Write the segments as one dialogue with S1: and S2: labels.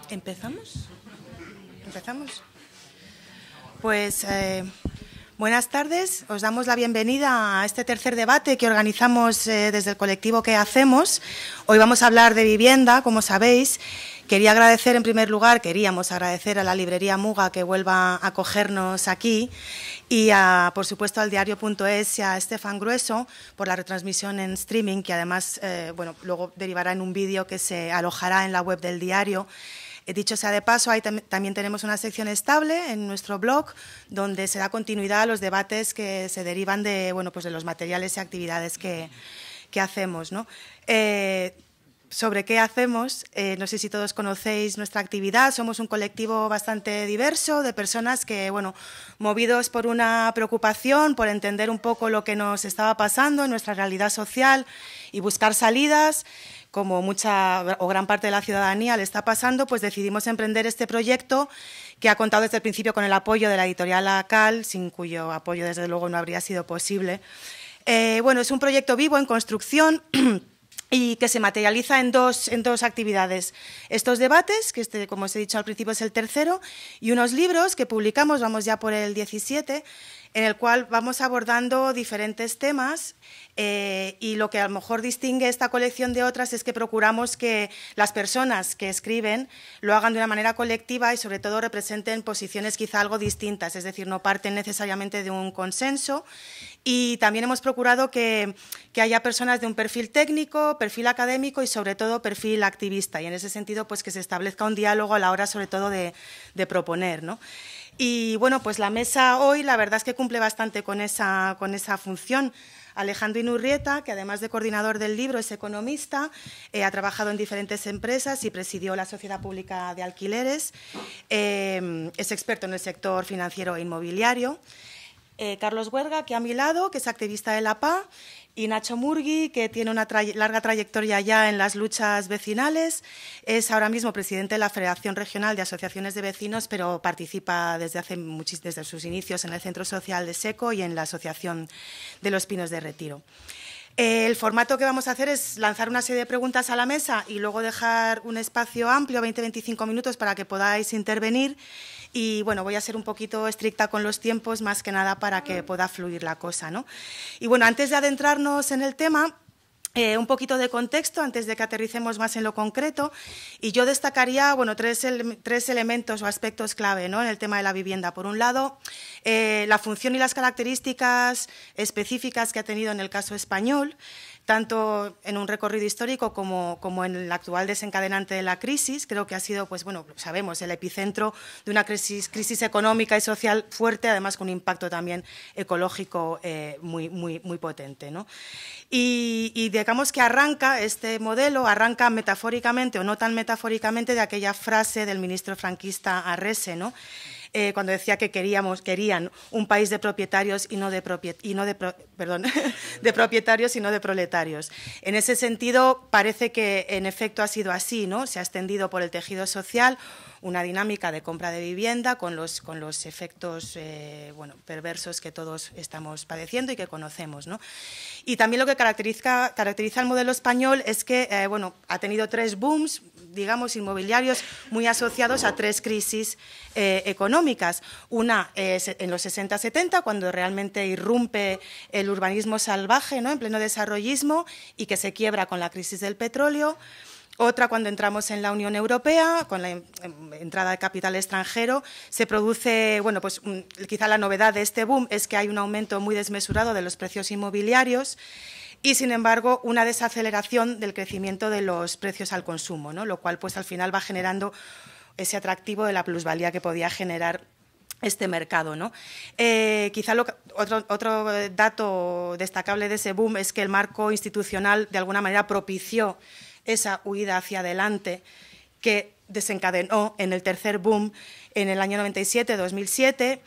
S1: ¿Empezamos? ¿Empezamos? Pues buenas tardes, os damos la bienvenida a este tercer debate que organizamos desde el colectivo ¿Qué hacemos? Hoy vamos a hablar de vivienda, como sabéis. Queríamos agradecer a la librería Muga que vuelva a acogernos aquí y, por supuesto, al diario.es y a Estefan Grueso por la retransmisión en streaming, que además luego derivará en un vídeo que se alojará en la web del diario. Dicho sea de paso, ahí también tenemos una sección estable en nuestro blog donde se da continuidad a los debates que se derivan de, de los materiales y actividades que hacemos, ¿no? Sobre qué hacemos, no sé si todos conocéis nuestra actividad. Somos un colectivo bastante diverso de personas que, movidos por una preocupación, por entender un poco lo que nos estaba pasando en nuestra realidad social y buscar salidas, como mucha o gran parte de la ciudadanía le está pasando, pues decidimos emprender este proyecto que ha contado desde el principio con el apoyo de la editorial ACAL, sin cuyo apoyo desde luego no habría sido posible. Es un proyecto vivo en construcción y que se materializa en dos actividades. Estos debates, que como os he dicho al principio es el tercero, y unos libros que publicamos, vamos ya por el 17, en el cual vamos abordando diferentes temas y lo que a lo mejor distingue esta colección de otras es que procuramos que las personas que escriben lo hagan de una manera colectiva y sobre todo representen posiciones quizá algo distintas, es decir, no parten necesariamente de un consenso. Y también hemos procurado que haya personas de un perfil técnico, perfil académico y sobre todo perfil activista, y en ese sentido pues que se establezca un diálogo a la hora sobre todo de proponer, ¿no? Y pues la mesa hoy la verdad es que cumple bastante con esa función. Alejandro Inurrieta, que además de coordinador del libro es economista, ha trabajado en diferentes empresas y presidió la Sociedad Pública de Alquileres, es experto en el sector financiero e inmobiliario. Carlos Huerga, que a mi lado, que es activista de la PA, y Nacho Murgui, que tiene una larga trayectoria ya en las luchas vecinales, es ahora mismo presidente de la Federación Regional de Asociaciones de Vecinos, pero participa desde sus inicios en el Centro Social de Seco y en la Asociación de los Pinos de Retiro. El formato que vamos a hacer es lanzar una serie de preguntas a la mesa y luego dejar un espacio amplio, 20-25 minutos, para que podáis intervenir. Y voy a ser un poquito estricta con los tiempos, más que nada para que pueda fluir la cosa, ¿no? Y antes de adentrarnos en el tema, un poquito de contexto antes de que aterricemos más en lo concreto, y yo destacaría tres elementos o aspectos clave, ¿no?, en el tema de la vivienda. Por un lado, la función y las características específicas que ha tenido en el caso español, tanto en un recorrido histórico como en el actual desencadenante de la crisis. Creo que ha sido, sabemos, el epicentro de una crisis económica y social fuerte, además con un impacto también ecológico muy potente, ¿no? Y digamos que este modelo arranca metafóricamente o no tan metafóricamente de aquella frase del ministro franquista Arrese, ¿no?, cuando decía que querían un país de propietarios de propietarios y no de proletarios. En ese sentido, parece que en efecto ha sido así, ¿no? Se ha extendido por el tejido social una dinámica de compra de vivienda con los efectos perversos que todos estamos padeciendo y que conocemos, ¿no? Y también lo que caracteriza el modelo español es que ha tenido tres booms, digamos, inmobiliarios muy asociados a tres crisis económicas. Una es en los 60-70, cuando realmente irrumpe el urbanismo salvaje, ¿no?, en pleno desarrollismo, y que se quiebra con la crisis del petróleo. Otra, cuando entramos en la Unión Europea, con la entrada de capital extranjero, se produce, quizá la novedad de este boom es que hay un aumento muy desmesurado de los precios inmobiliarios y, sin embargo, una desaceleración del crecimiento de los precios al consumo, ¿no?, lo cual, al final va generando ese atractivo de la plusvalía que podía generar este mercado, ¿no? Quizá otro dato destacable de ese boom es que el marco institucional, de alguna manera, propició esa huida hacia adelante que desencadenó en el tercer boom en el año 97-2007,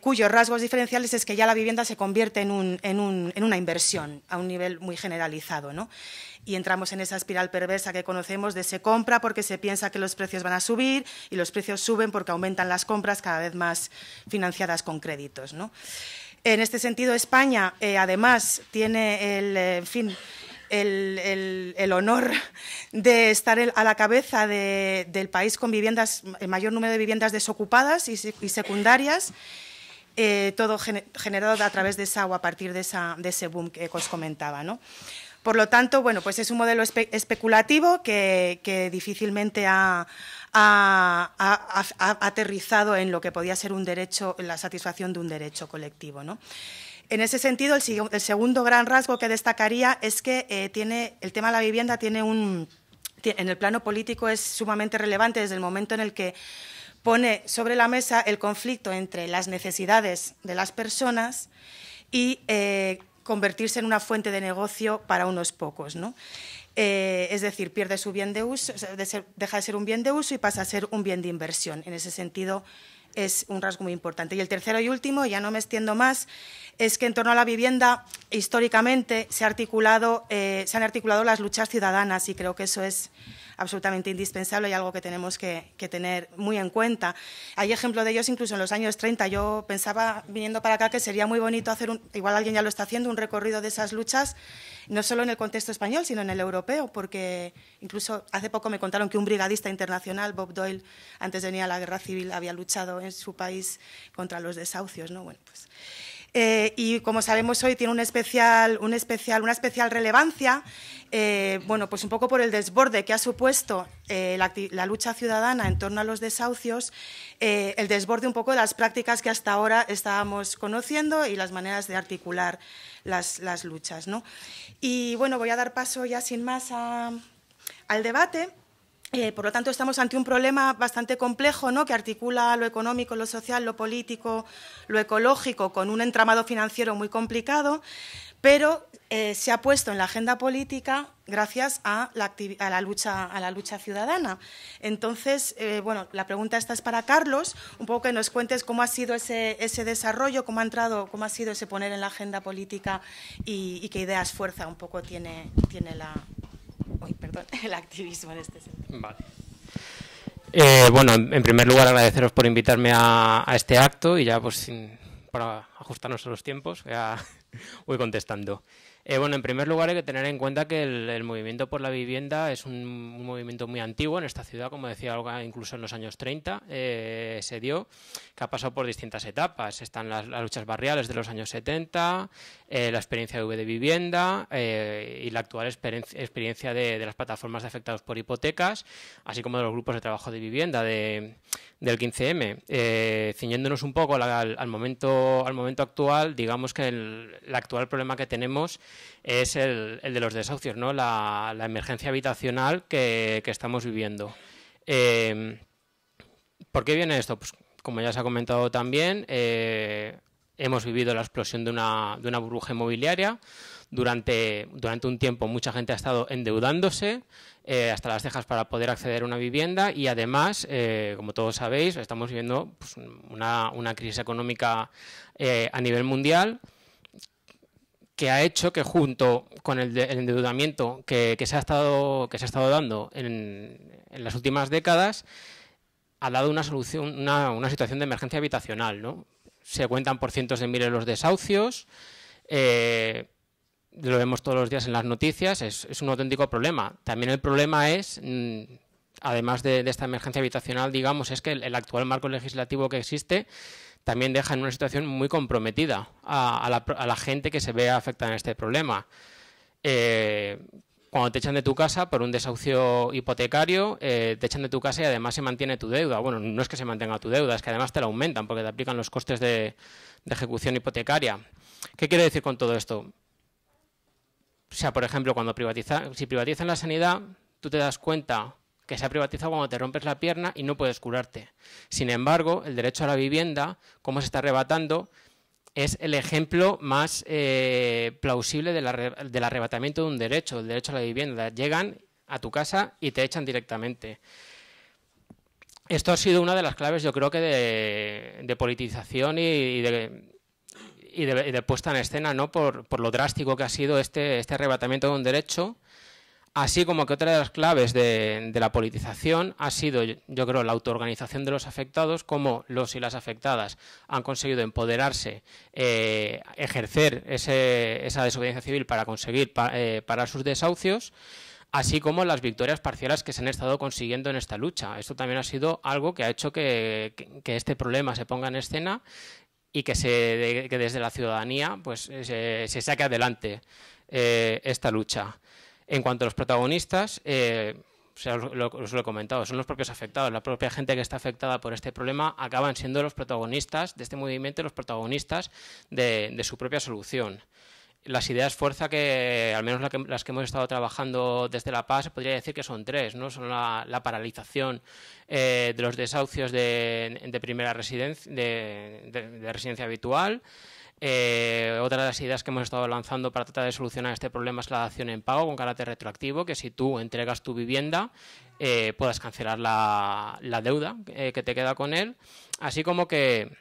S1: cuyos rasgos diferenciales es que ya la vivienda se convierte en una inversión a un nivel muy generalizado, ¿no? Y entramos en esa espiral perversa que conocemos de se compra porque se piensa que los precios van a subir y los precios suben porque aumentan las compras cada vez más financiadas con créditos, ¿no? En este sentido, España, además, tiene el honor de estar a la cabeza del país con el mayor número de viviendas desocupadas y secundarias, todo generado a través de esa o a partir de ese boom que os comentaba, ¿no? Por lo tanto, bueno, pues es un modelo especulativo que difícilmente ha aterrizado en lo que podía ser un derecho, en la satisfacción de un derecho colectivo, ¿no? En ese sentido, el segundo gran rasgo que destacaría es que el tema de la vivienda en el plano político es sumamente relevante desde el momento en el que pone sobre la mesa el conflicto entre las necesidades de las personas y convertirse en una fuente de negocio para unos pocos, ¿no? Es decir, pierde su bien de uso, deja de ser un bien de uso y pasa a ser un bien de inversión. En ese sentido, es un rasgo muy importante. Y el tercero y último, ya no me extiendo más, es que en torno a la vivienda, históricamente, se han articulado las luchas ciudadanas y creo que eso es absolutamente indispensable y algo que tenemos que tener muy en cuenta. Hay ejemplos de ellos incluso en los años 30. Yo pensaba, viniendo para acá, que sería muy bonito hacer, igual alguien ya lo está haciendo, un recorrido de esas luchas, no solo en el contexto español, sino en el europeo, porque incluso hace poco me contaron que un brigadista internacional, Bob Doyle, antes de venir a la guerra civil, había luchado en su país contra los desahucios, ¿no? Bueno, pues... y como sabemos hoy tiene una especial relevancia, bueno, pues un poco por el desborde que ha supuesto la lucha ciudadana en torno a los desahucios, el desborde un poco de las prácticas que hasta ahora estábamos conociendo y las maneras de articular las luchas, ¿no? Y bueno, voy a dar paso ya sin más al debate. Por lo tanto, estamos ante un problema bastante complejo, ¿no?, que articula lo económico, lo social, lo político, lo ecológico, con un entramado financiero muy complicado, pero se ha puesto en la agenda política gracias a la lucha ciudadana. Entonces, bueno, la pregunta esta es para Carlos, un poco que nos cuentes cómo ha sido ese desarrollo, cómo ha sido ese poner en la agenda política y qué ideas fuerza un poco tiene el activismo en este sentido.
S2: Vale. Bueno, en primer lugar agradeceros por invitarme a este acto y ya pues para ajustarnos a los tiempos ya voy contestando. Bueno, en primer lugar hay que tener en cuenta que el movimiento por la vivienda es un movimiento muy antiguo en esta ciudad, como decía Olga, incluso en los años 30 se dio, que ha pasado por distintas etapas. Están las luchas barriales de los años 70, la experiencia de vivienda y la actual experiencia de las plataformas de afectados por hipotecas, así como de los grupos de trabajo de vivienda del 15M. Ciñéndonos un poco al momento actual, digamos que el actual problema que tenemos es el de los desahucios, ¿no? La emergencia habitacional que estamos viviendo. ¿Por qué viene esto? Pues como ya se ha comentado también, hemos vivido la explosión de una burbuja inmobiliaria. Durante un tiempo mucha gente ha estado endeudándose hasta las cejas para poder acceder a una vivienda y además, como todos sabéis, estamos viviendo pues, una crisis económica a nivel mundial que ha hecho que junto con el endeudamiento que se ha estado dando en las últimas décadas ha dado una situación de emergencia habitacional, ¿no? Se cuentan por cientos de miles los desahucios, lo vemos todos los días en las noticias, es un auténtico problema. También el problema es, además de esta emergencia habitacional, digamos, es que el actual marco legislativo que existe también deja en una situación muy comprometida a la gente que se ve afectada en este problema. Cuando te echan de tu casa por un desahucio hipotecario, te echan de tu casa y además se mantiene tu deuda. Bueno, no es que se mantenga tu deuda, es que además te la aumentan porque te aplican los costes de ejecución hipotecaria. ¿Qué quiero decir con todo esto? O sea, por ejemplo, si privatizan la sanidad, tú te das cuenta que se ha privatizado cuando te rompes la pierna y no puedes curarte. Sin embargo, el derecho a la vivienda, cómo se está arrebatando, es el ejemplo más plausible del arrebatamiento de un derecho, el derecho a la vivienda. Llegan a tu casa y te echan directamente. Esto ha sido una de las claves, yo creo que de politización y de puesta en escena, ¿no? Por lo drástico que ha sido este arrebatamiento de un derecho, Así como que otra de las claves de la politización ha sido, yo creo, la autoorganización de los afectados, como los y las afectadas han conseguido empoderarse, ejercer esa desobediencia civil para conseguir parar sus desahucios, así como las victorias parciales que se han estado consiguiendo en esta lucha. Esto también ha sido algo que ha hecho que este problema se ponga en escena y que desde la ciudadanía pues, se saque adelante esta lucha. En cuanto a los protagonistas, os lo he comentado, son los propios afectados, la propia gente que está afectada por este problema acaban siendo los protagonistas de este movimiento, los protagonistas de su propia solución. Las ideas fuerza que, al menos las que hemos estado trabajando desde La Paz, se podría decir que son tres, ¿no? Son la paralización de los desahucios de primera residencia, de residencia habitual. Otra de las ideas que hemos estado lanzando para tratar de solucionar este problema es la dación en pago con carácter retroactivo, que si tú entregas tu vivienda puedas cancelar la deuda que te queda con él, así como que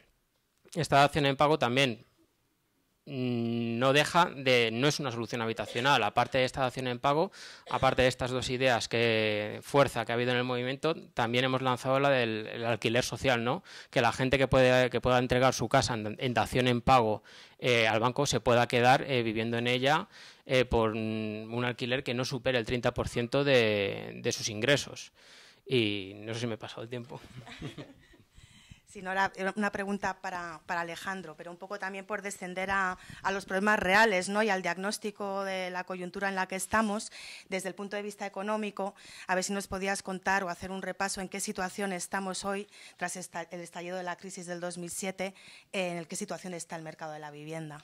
S2: esta dación en pago también no es una solución habitacional. Aparte de esta dación en pago, aparte de estas dos ideas que ha habido en el movimiento, también hemos lanzado la del alquiler social, ¿no? Que la gente que pueda entregar su casa en dación en pago al banco se pueda quedar viviendo en ella por un alquiler que no supere el 30% de sus ingresos. Y no sé si me he pasado el tiempo.
S1: Sí, no, era una pregunta para Alejandro, pero un poco también por descender a los problemas reales, ¿no? Y al diagnóstico de la coyuntura en la que estamos, desde el punto de vista económico, a ver si nos podías contar o hacer un repaso en qué situación estamos hoy, tras el estallido de la crisis del 2007, en qué situación está el mercado de la vivienda.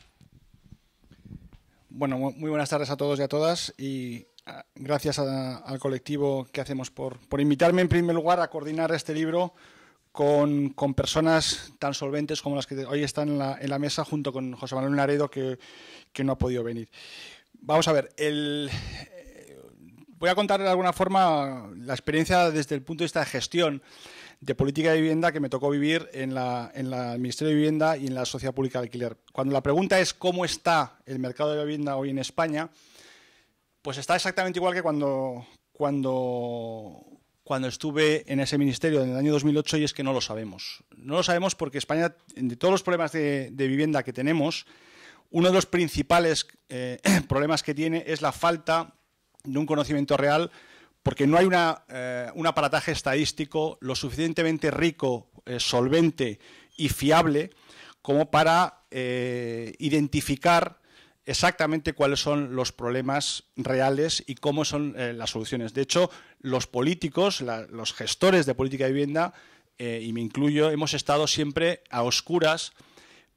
S3: Bueno, muy buenas tardes a todos y a todas, y gracias al colectivo que hacemos por invitarme, en primer lugar, a coordinar este libro con personas tan solventes como las que hoy están en la mesa, junto con José Manuel Naredo, que no ha podido venir. Vamos a ver, voy a contar de alguna forma la experiencia desde el punto de vista de gestión de política de vivienda que me tocó vivir en el Ministerio de Vivienda y en la Sociedad Pública de Alquiler. Cuando la pregunta es cómo está el mercado de la vivienda hoy en España, pues está exactamente igual que cuando estuve en ese ministerio en el año 2008, y es que no lo sabemos. No lo sabemos porque España, de todos los problemas de vivienda que tenemos, uno de los principales problemas que tiene es la falta de un conocimiento real, porque no hay un aparataje estadístico lo suficientemente rico, solvente y fiable como para identificar exactamente cuáles son los problemas reales y cómo son las soluciones. De hecho, los políticos, los gestores de política de vivienda, y me incluyo, hemos estado siempre a oscuras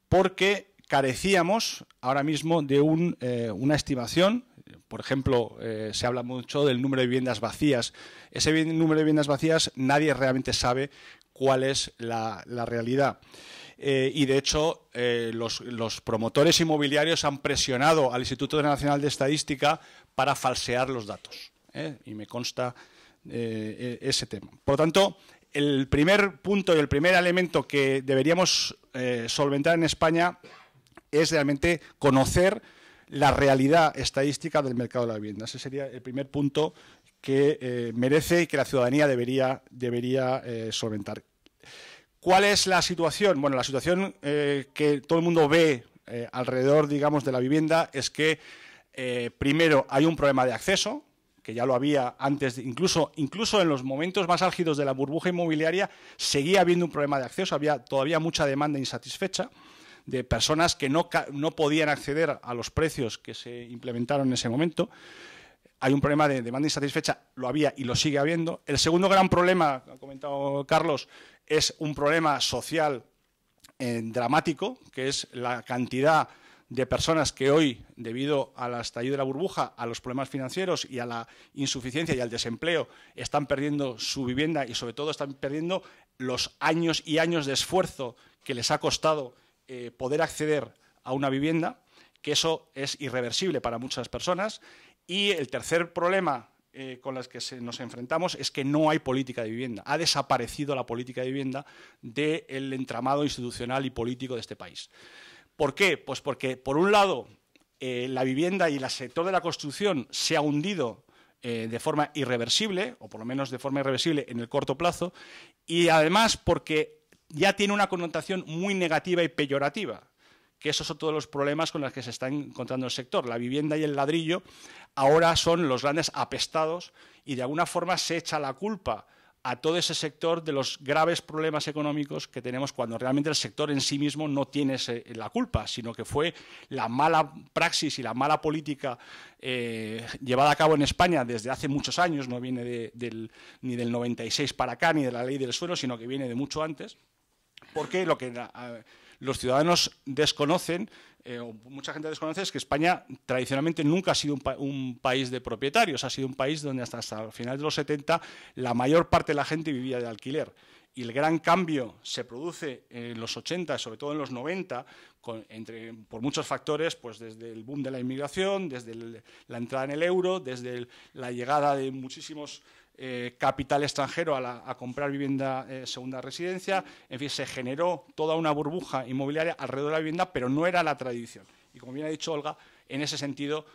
S3: porque carecíamos ahora mismo de una estimación. Por ejemplo, se habla mucho del número de viviendas vacías. Ese número de viviendas vacías nadie realmente sabe cuál es la realidad. Y de hecho los promotores inmobiliarios han presionado al Instituto Nacional de Estadística para falsear los datos, y me consta ese tema. Por lo tanto, el primer punto y el primer elemento que deberíamos solventar en España es realmente conocer la realidad estadística del mercado de la vivienda. Ese sería el primer punto que merece y que la ciudadanía debería solventar. ¿Cuál es la situación? Bueno, la situación que todo el mundo ve alrededor, digamos, de la vivienda es que, primero, hay un problema de acceso, que ya lo había antes, incluso en los momentos más álgidos de la burbuja inmobiliaria, seguía habiendo un problema de acceso, había todavía mucha demanda insatisfecha de personas que no podían acceder a los precios que se implementaron en ese momento. Hay un problema de demanda insatisfecha, lo había y lo sigue habiendo. El segundo gran problema, que ha comentado Carlos, es un problema social dramático, que es la cantidad de personas que hoy, debido al estallido de la burbuja, a los problemas financieros y a la insuficiencia y al desempleo, están perdiendo su vivienda y, sobre todo, están perdiendo los años y años de esfuerzo que les ha costado poder acceder a una vivienda, que eso es irreversible para muchas personas. Y el tercer problema con los que nos enfrentamos es que no hay política de vivienda. Ha desaparecido la política de vivienda del entramado institucional y político de este país. ¿Por qué? Pues porque, por un lado, la vivienda y el sector de la construcción se ha hundido de forma irreversible, o por lo menos de forma irreversible en el corto plazo, y además porque ya tiene una connotación muy negativa y peyorativa, que esos son todos los problemas con los que se está encontrando el sector. La vivienda y el ladrillo ahora son los grandes apestados y de alguna forma se echa la culpa a todo ese sector de los graves problemas económicos que tenemos, cuando realmente el sector en sí mismo no tiene la culpa, sino que fue la mala praxis y la mala política llevada a cabo en España desde hace muchos años. No viene ni del 96 para acá, ni de la ley del suelo, sino que viene de mucho antes, porque lo que los ciudadanos desconocen, o mucha gente desconoce, es que España tradicionalmente nunca ha sido un país de propietarios, ha sido un país donde hasta el final de los 70 la mayor parte de la gente vivía de alquiler. Y el gran cambio se produce en los 80, sobre todo en los 90, por muchos factores, pues desde el boom de la inmigración, desde la entrada en el euro, desde la llegada de muchísimos capital extranjero a comprar vivienda segunda residencia. En fin, se generó toda una burbuja inmobiliaria alrededor de la vivienda, pero no era la tradición. Y como bien ha dicho Olga, en ese sentido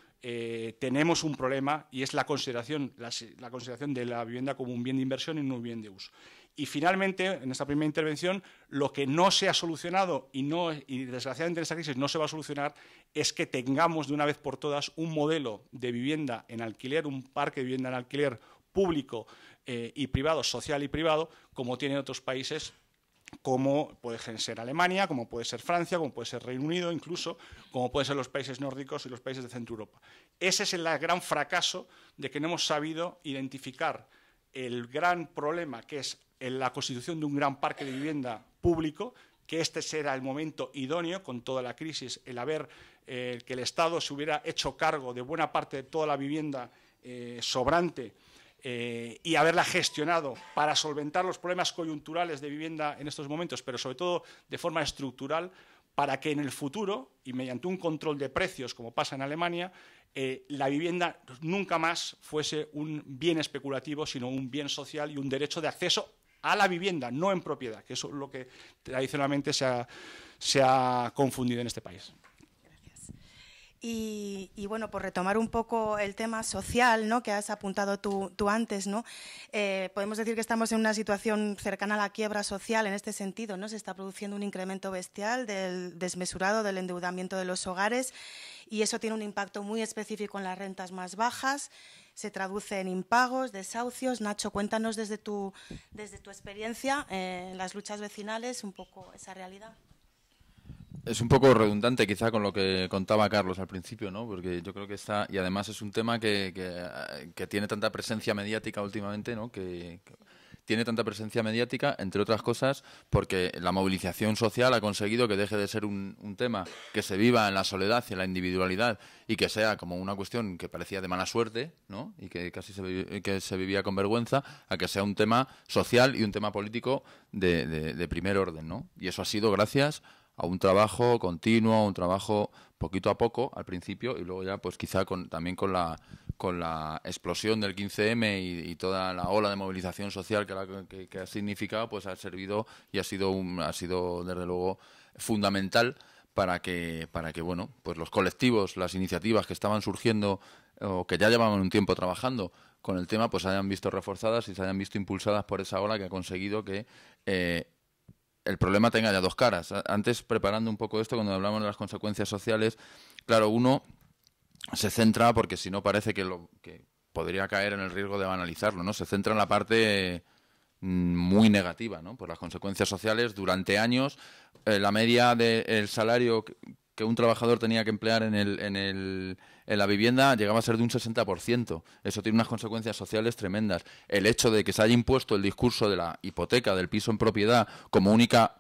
S3: tenemos un problema, y es la consideración de la vivienda como un bien de inversión y no un bien de uso. Y finalmente, en esta primera intervención, lo que no se ha solucionado y desgraciadamente en esta crisis no se va a solucionar, es que tengamos de una vez por todas un modelo de vivienda en alquiler, un parque de vivienda en alquiler público y privado, social y privado, como tienen otros países, como puede ser Alemania, como puede ser Francia, como puede ser Reino Unido, incluso como pueden ser los países nórdicos y los países de Centro Europa. Ese es el gran fracaso de que no hemos sabido identificar el gran problema, que es la constitución de un gran parque de vivienda público, que este será el momento idóneo, con toda la crisis, que el Estado se hubiera hecho cargo de buena parte de toda la vivienda sobrante, y haberla gestionado para solventar los problemas coyunturales de vivienda en estos momentos, pero sobre todo de forma estructural, para que en el futuro, y mediante un control de precios, como pasa en Alemania, la vivienda nunca más fuese un bien especulativo, sino un bien social y un derecho de acceso a la vivienda, no en propiedad, que eso es lo que tradicionalmente se ha confundido en este país.
S1: Y bueno, por retomar un poco el tema social, ¿no?, que has apuntado tú antes, ¿no? Podemos decir que estamos en una situación cercana a la quiebra social en este sentido, ¿no? Se está produciendo un incremento bestial del desmesurado del endeudamiento de los hogares, y eso tiene un impacto muy específico en las rentas más bajas. Se traduce en impagos, desahucios. Nacho, cuéntanos desde tu experiencia en las luchas vecinales un poco esa realidad.
S4: Es un poco redundante quizá con lo que contaba Carlos al principio, ¿no? Porque yo creo que y además es un tema que tiene tanta presencia mediática últimamente, ¿no? Que tiene tanta presencia mediática, entre otras cosas, porque la movilización social ha conseguido que deje de ser un tema que se viva en la soledad y en la individualidad, y que sea como una cuestión que parecía de mala suerte, ¿no? Y que casi se vivía con vergüenza, a que sea un tema social y un tema político de primer orden, ¿no? Y eso ha sido gracias a un trabajo continuo, un trabajo poquito a poco al principio, y luego ya pues quizá también con la explosión del 15M y toda la ola de movilización social que ha significado, pues ha servido y ha sido desde luego fundamental para que bueno, pues los colectivos, las iniciativas que estaban surgiendo o que ya llevaban un tiempo trabajando con el tema, pues se hayan visto reforzadas y se hayan visto impulsadas por esa ola que ha conseguido que el problema tenga ya dos caras. Antes, preparando un poco esto, cuando hablamos de las consecuencias sociales, claro, uno se centra, porque si no parece que podría caer en el riesgo de banalizarlo, ¿no? Se centra en la parte muy negativa, ¿no? Por las consecuencias sociales. Durante años, la media del salario que un trabajador tenía que emplear en la vivienda llegaba a ser de un 60%. Eso tiene unas consecuencias sociales tremendas. El hecho de que se haya impuesto el discurso de la hipoteca, del piso en propiedad, como única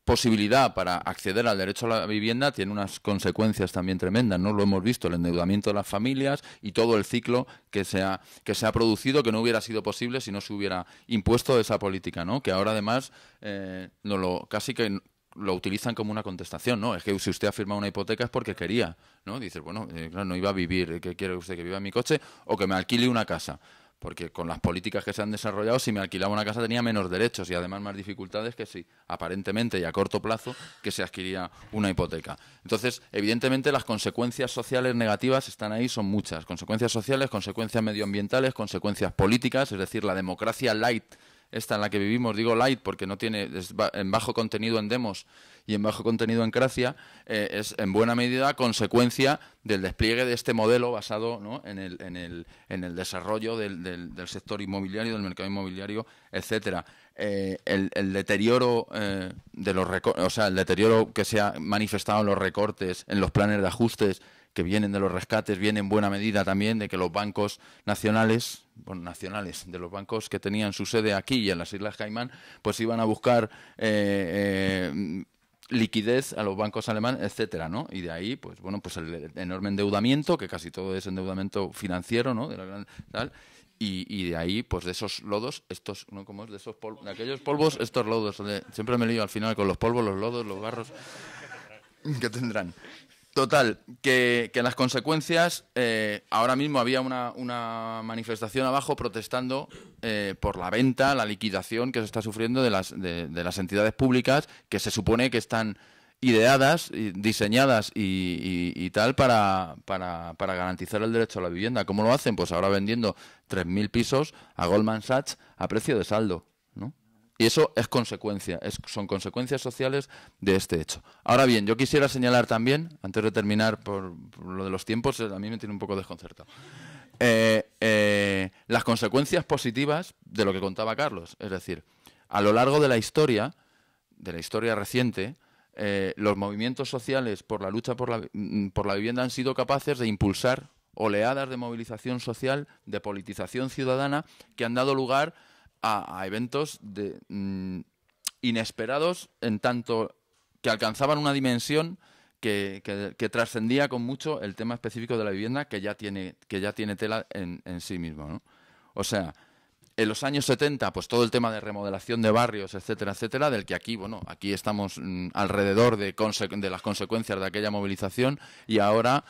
S4: posibilidad para acceder al derecho a la vivienda tiene unas consecuencias también tremendas, ¿no? Lo hemos visto, el endeudamiento de las familias y todo el ciclo que se ha producido, que no hubiera sido posible si no se hubiera impuesto esa política, ¿no? Que ahora además casi que lo utilizan como una contestación, ¿no? Es que si usted ha firmado una hipoteca es porque quería, ¿no? Dices, bueno, claro, no iba a vivir, ¿qué quiere usted? ¿Que viva en mi coche o que me alquile una casa? Porque con las políticas que se han desarrollado, si me alquilaba una casa tenía menos derechos y además más dificultades que si, aparentemente y a corto plazo, que se adquiría una hipoteca. Entonces, evidentemente, las consecuencias sociales negativas están ahí, son muchas. Consecuencias sociales, consecuencias medioambientales, consecuencias políticas, es decir, la democracia light, esta en la que vivimos, digo light porque no tiene, es en bajo contenido en demos y en bajo contenido en cracia, es en buena medida consecuencia del despliegue de este modelo basado, ¿no?, en el desarrollo del sector inmobiliario, del mercado inmobiliario, etcétera. El deterioro de los el deterioro que se ha manifestado en los recortes, en los planes de ajustes que vienen de los rescates, viene en buena medida también de que los bancos nacionales, de los bancos que tenían su sede aquí y en las Islas Caimán, pues iban a buscar liquidez a los bancos alemanes, etcétera, ¿no? Y de ahí, pues bueno, pues el enorme endeudamiento, que casi todo es endeudamiento financiero, ¿no?, de la gran tal. Y de ahí, pues de esos lodos, estos, ¿no?, ¿cómo es? De esos polvos, de aquellos polvos, estos lodos. Siempre me lío al final con los polvos, los lodos, los barros que tendrán. Total, que las consecuencias, ahora mismo había una manifestación abajo protestando por la venta, la liquidación que se está sufriendo de las entidades públicas que se supone que están ideadas, diseñadas y tal para garantizar el derecho a la vivienda. ¿Cómo lo hacen? Pues ahora vendiendo 3.000 pisos a Goldman Sachs a precio de saldo, ¿no? Y eso es consecuencia, son consecuencias sociales de este hecho. Ahora bien, yo quisiera señalar también, antes de terminar por lo de los tiempos, a mí me tiene un poco desconcertado, las consecuencias positivas de lo que contaba Carlos. Es decir, a lo largo de la historia reciente, los movimientos sociales por la lucha por la vivienda han sido capaces de impulsar oleadas de movilización social, de politización ciudadana, que han dado lugar a eventos inesperados, en tanto que alcanzaban una dimensión que trascendía con mucho el tema específico de la vivienda, que ya tiene tela en sí mismo, ¿no? O sea, en los años 70, pues todo el tema de remodelación de barrios, etcétera, etcétera, del que aquí estamos alrededor de las consecuencias de aquella movilización, y ahora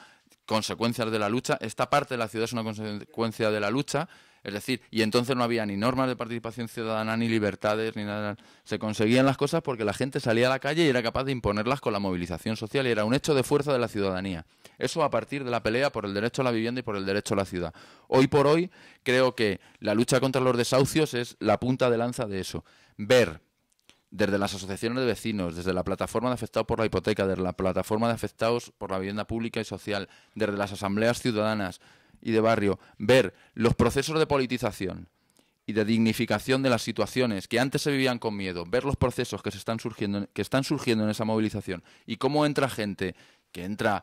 S4: consecuencias de la lucha. Esta parte de la ciudad es una consecuencia de la lucha. Es decir, y entonces no había ni normas de participación ciudadana, ni libertades, ni nada. Se conseguían las cosas porque la gente salía a la calle y era capaz de imponerlas con la movilización social, y era un hecho de fuerza de la ciudadanía. Eso a partir de la pelea por el derecho a la vivienda y por el derecho a la ciudad. Hoy por hoy creo que la lucha contra los desahucios es la punta de lanza de eso. Ver desde las asociaciones de vecinos, desde la plataforma de afectados por la hipoteca, desde la plataforma de afectados por la vivienda pública y social, desde las asambleas ciudadanas y de barrio, ver los procesos de politización y de dignificación de las situaciones que antes se vivían con miedo, ver los procesos que están surgiendo en esa movilización, y cómo entra gente que entra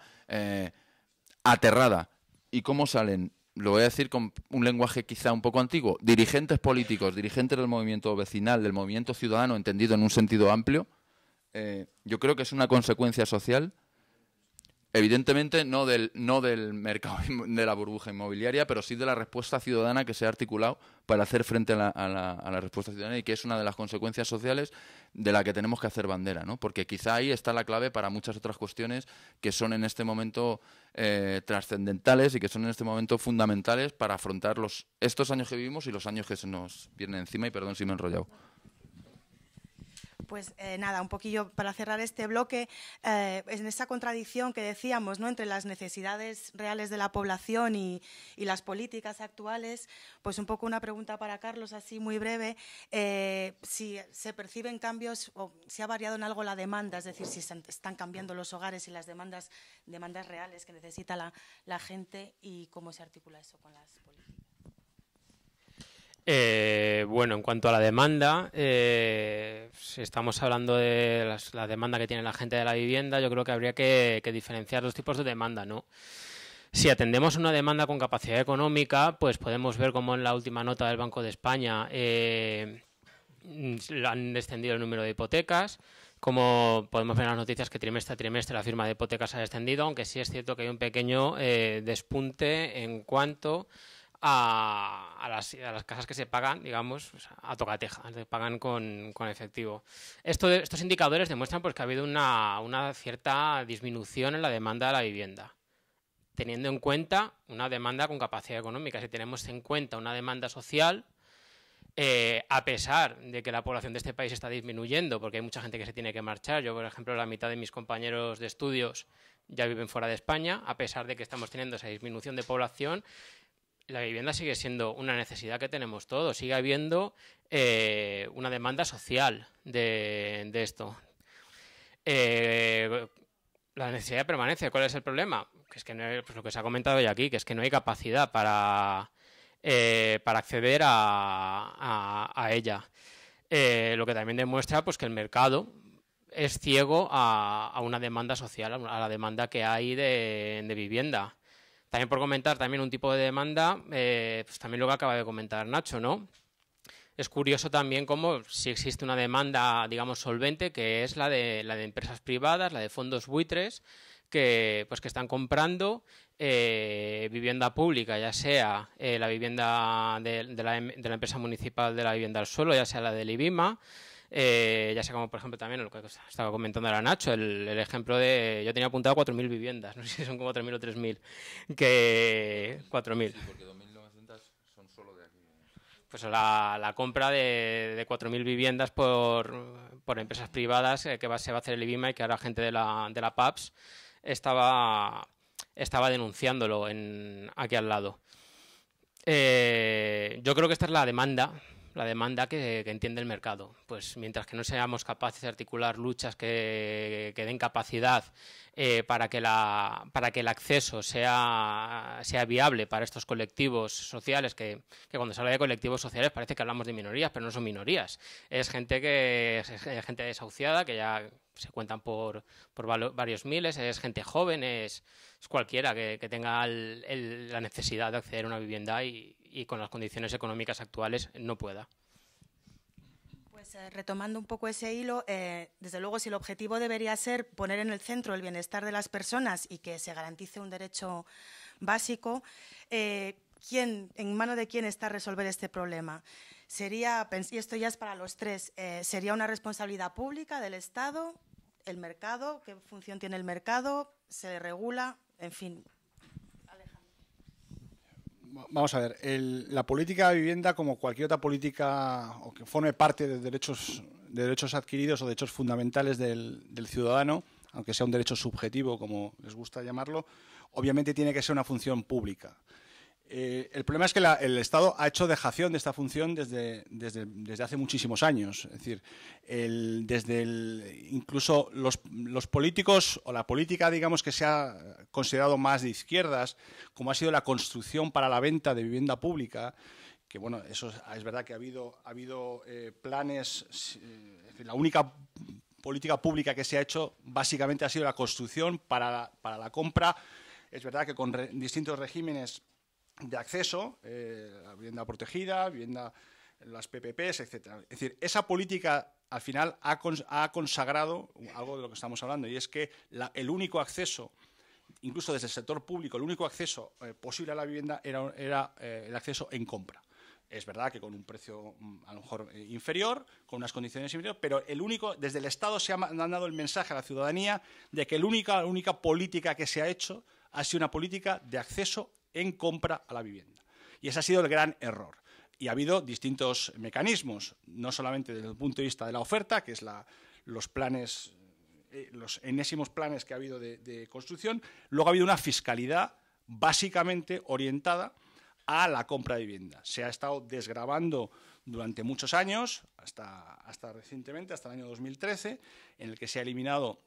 S4: aterrada, y cómo salen, lo voy a decir con un lenguaje quizá un poco antiguo, dirigentes políticos, dirigentes del movimiento vecinal, del movimiento ciudadano entendido en un sentido amplio. Yo creo que es una consecuencia social. Evidentemente no del mercado de la burbuja inmobiliaria, pero sí de la respuesta ciudadana que se ha articulado para hacer frente a la respuesta ciudadana, y que es una de las consecuencias sociales de la que tenemos que hacer bandera, ¿no? Porque quizá ahí está la clave para muchas otras cuestiones que son en este momento trascendentales y que son en este momento fundamentales para afrontar estos años que vivimos y los años que se nos vienen encima. Y perdón si me he enrollado.
S1: Pues nada, un poquillo para cerrar este bloque, en esa contradicción que decíamos, ¿no?, entre las necesidades reales de la población y las políticas actuales, pues un poco una pregunta para Carlos, así muy breve, si se perciben cambios o si ha variado en algo la demanda, es decir, si están cambiando los hogares y las demandas reales que necesita la gente, y cómo se articula eso con las políticas.
S2: Bueno, en cuanto a la demanda, si estamos hablando de la demanda que tiene la gente de la vivienda, yo creo que habría que diferenciar dos tipos de demanda, ¿no? Si atendemos a una demanda con capacidad económica, pues podemos ver cómo en la última nota del Banco de España han descendido el número de hipotecas. Como podemos ver en las noticias que trimestre a trimestre la firma de hipotecas ha descendido, aunque sí es cierto que hay un pequeño despunte en cuanto a las casas que se pagan, digamos, a tocateja, se pagan con efectivo. Estos indicadores demuestran pues que ha habido una cierta disminución en la demanda de la vivienda. teniendo en cuenta una demanda con capacidad económica. Si tenemos en cuenta una demanda social, a pesar de que la población de este país está disminuyendo, porque hay mucha gente que se tiene que marchar. Yo, por ejemplo, la mitad de mis compañeros de estudios ya viven fuera de España. A pesar de que estamos teniendo esa disminución de población, la vivienda sigue siendo una necesidad que tenemos todos. Sigue habiendo una demanda social de esto. La necesidad permanece. ¿Cuál es el problema? Que es que no hay, pues lo que se ha comentado ya aquí, que es que no hay capacidad para acceder a ella. Lo que también demuestra pues que el mercado es ciego a una demanda social, a la demanda que hay de vivienda. También por comentar también un tipo de demanda, pues también lo que acaba de comentar Nacho, ¿no? Es curioso también cómo si existe una demanda, digamos, solvente, que es la de empresas privadas, la de fondos buitres, que están comprando vivienda pública, ya sea la vivienda de la empresa municipal de la vivienda al suelo, ya sea la del IBIMA, ya sea como por ejemplo también lo que estaba comentando ahora Nacho, el ejemplo de, yo tenía apuntado 4.000 viviendas, no sé si son como 4.000 o 3.000, que 4.000.
S4: Sí, porque 2.900 son solo de aquí.
S2: Pues la compra de 4.000 viviendas por empresas privadas que se va a hacer el IBIMA y que ahora gente de la PAPS estaba denunciándolo aquí al lado. Yo creo que esta es la demanda que entiende el mercado. Pues mientras que no seamos capaces de articular luchas que den capacidad para que el acceso sea viable para estos colectivos sociales, que cuando se habla de colectivos sociales parece que hablamos de minorías, pero no son minorías. Es gente gente desahuciada, que ya se cuentan por varios miles, es gente joven, es cualquiera que tenga la necesidad de acceder a una vivienda y con las condiciones económicas actuales no pueda.
S1: Pues retomando un poco ese hilo, desde luego si el objetivo debería ser poner en el centro el bienestar de las personas y que se garantice un derecho básico, ¿en mano de quién está resolver este problema? Sería, y esto ya es para los tres, ¿sería una responsabilidad pública del Estado, el mercado? ¿Qué función tiene el mercado? ¿Se regula? En fin.
S3: Vamos a ver, la política de vivienda, como cualquier otra política o que forme parte de derechos adquiridos o derechos fundamentales del ciudadano, aunque sea un derecho subjetivo, como les gusta llamarlo, obviamente tiene que ser una función pública. El problema es que el Estado ha hecho dejación de esta función desde hace muchísimos años. Es decir, incluso los políticos o la política, digamos, que se ha considerado más de izquierdas, como ha sido la construcción para la venta de vivienda pública, que bueno, eso es verdad que ha habido planes. La única política pública que se ha hecho básicamente ha sido la construcción para la compra. Es verdad que con distintos regímenes de acceso, la vivienda protegida, las PPPs, etcétera. Es decir, esa política al final ha consagrado algo de lo que estamos hablando, y es que el único acceso, incluso desde el sector público, el único acceso posible a la vivienda era el acceso en compra. Es verdad que con un precio a lo mejor inferior, con unas condiciones inferiores, pero desde el Estado se ha dado el mensaje a la ciudadanía de que la única política que se ha hecho ha sido una política de acceso en compra a la vivienda. Y ese ha sido el gran error. Y ha habido distintos mecanismos, no solamente desde el punto de vista de la oferta, que es los planes, los enésimos planes que ha habido de construcción. Luego ha habido una fiscalidad básicamente orientada a la compra de vivienda. Se ha estado desgravando durante muchos años, hasta recientemente, hasta el año 2013, en el que se ha eliminado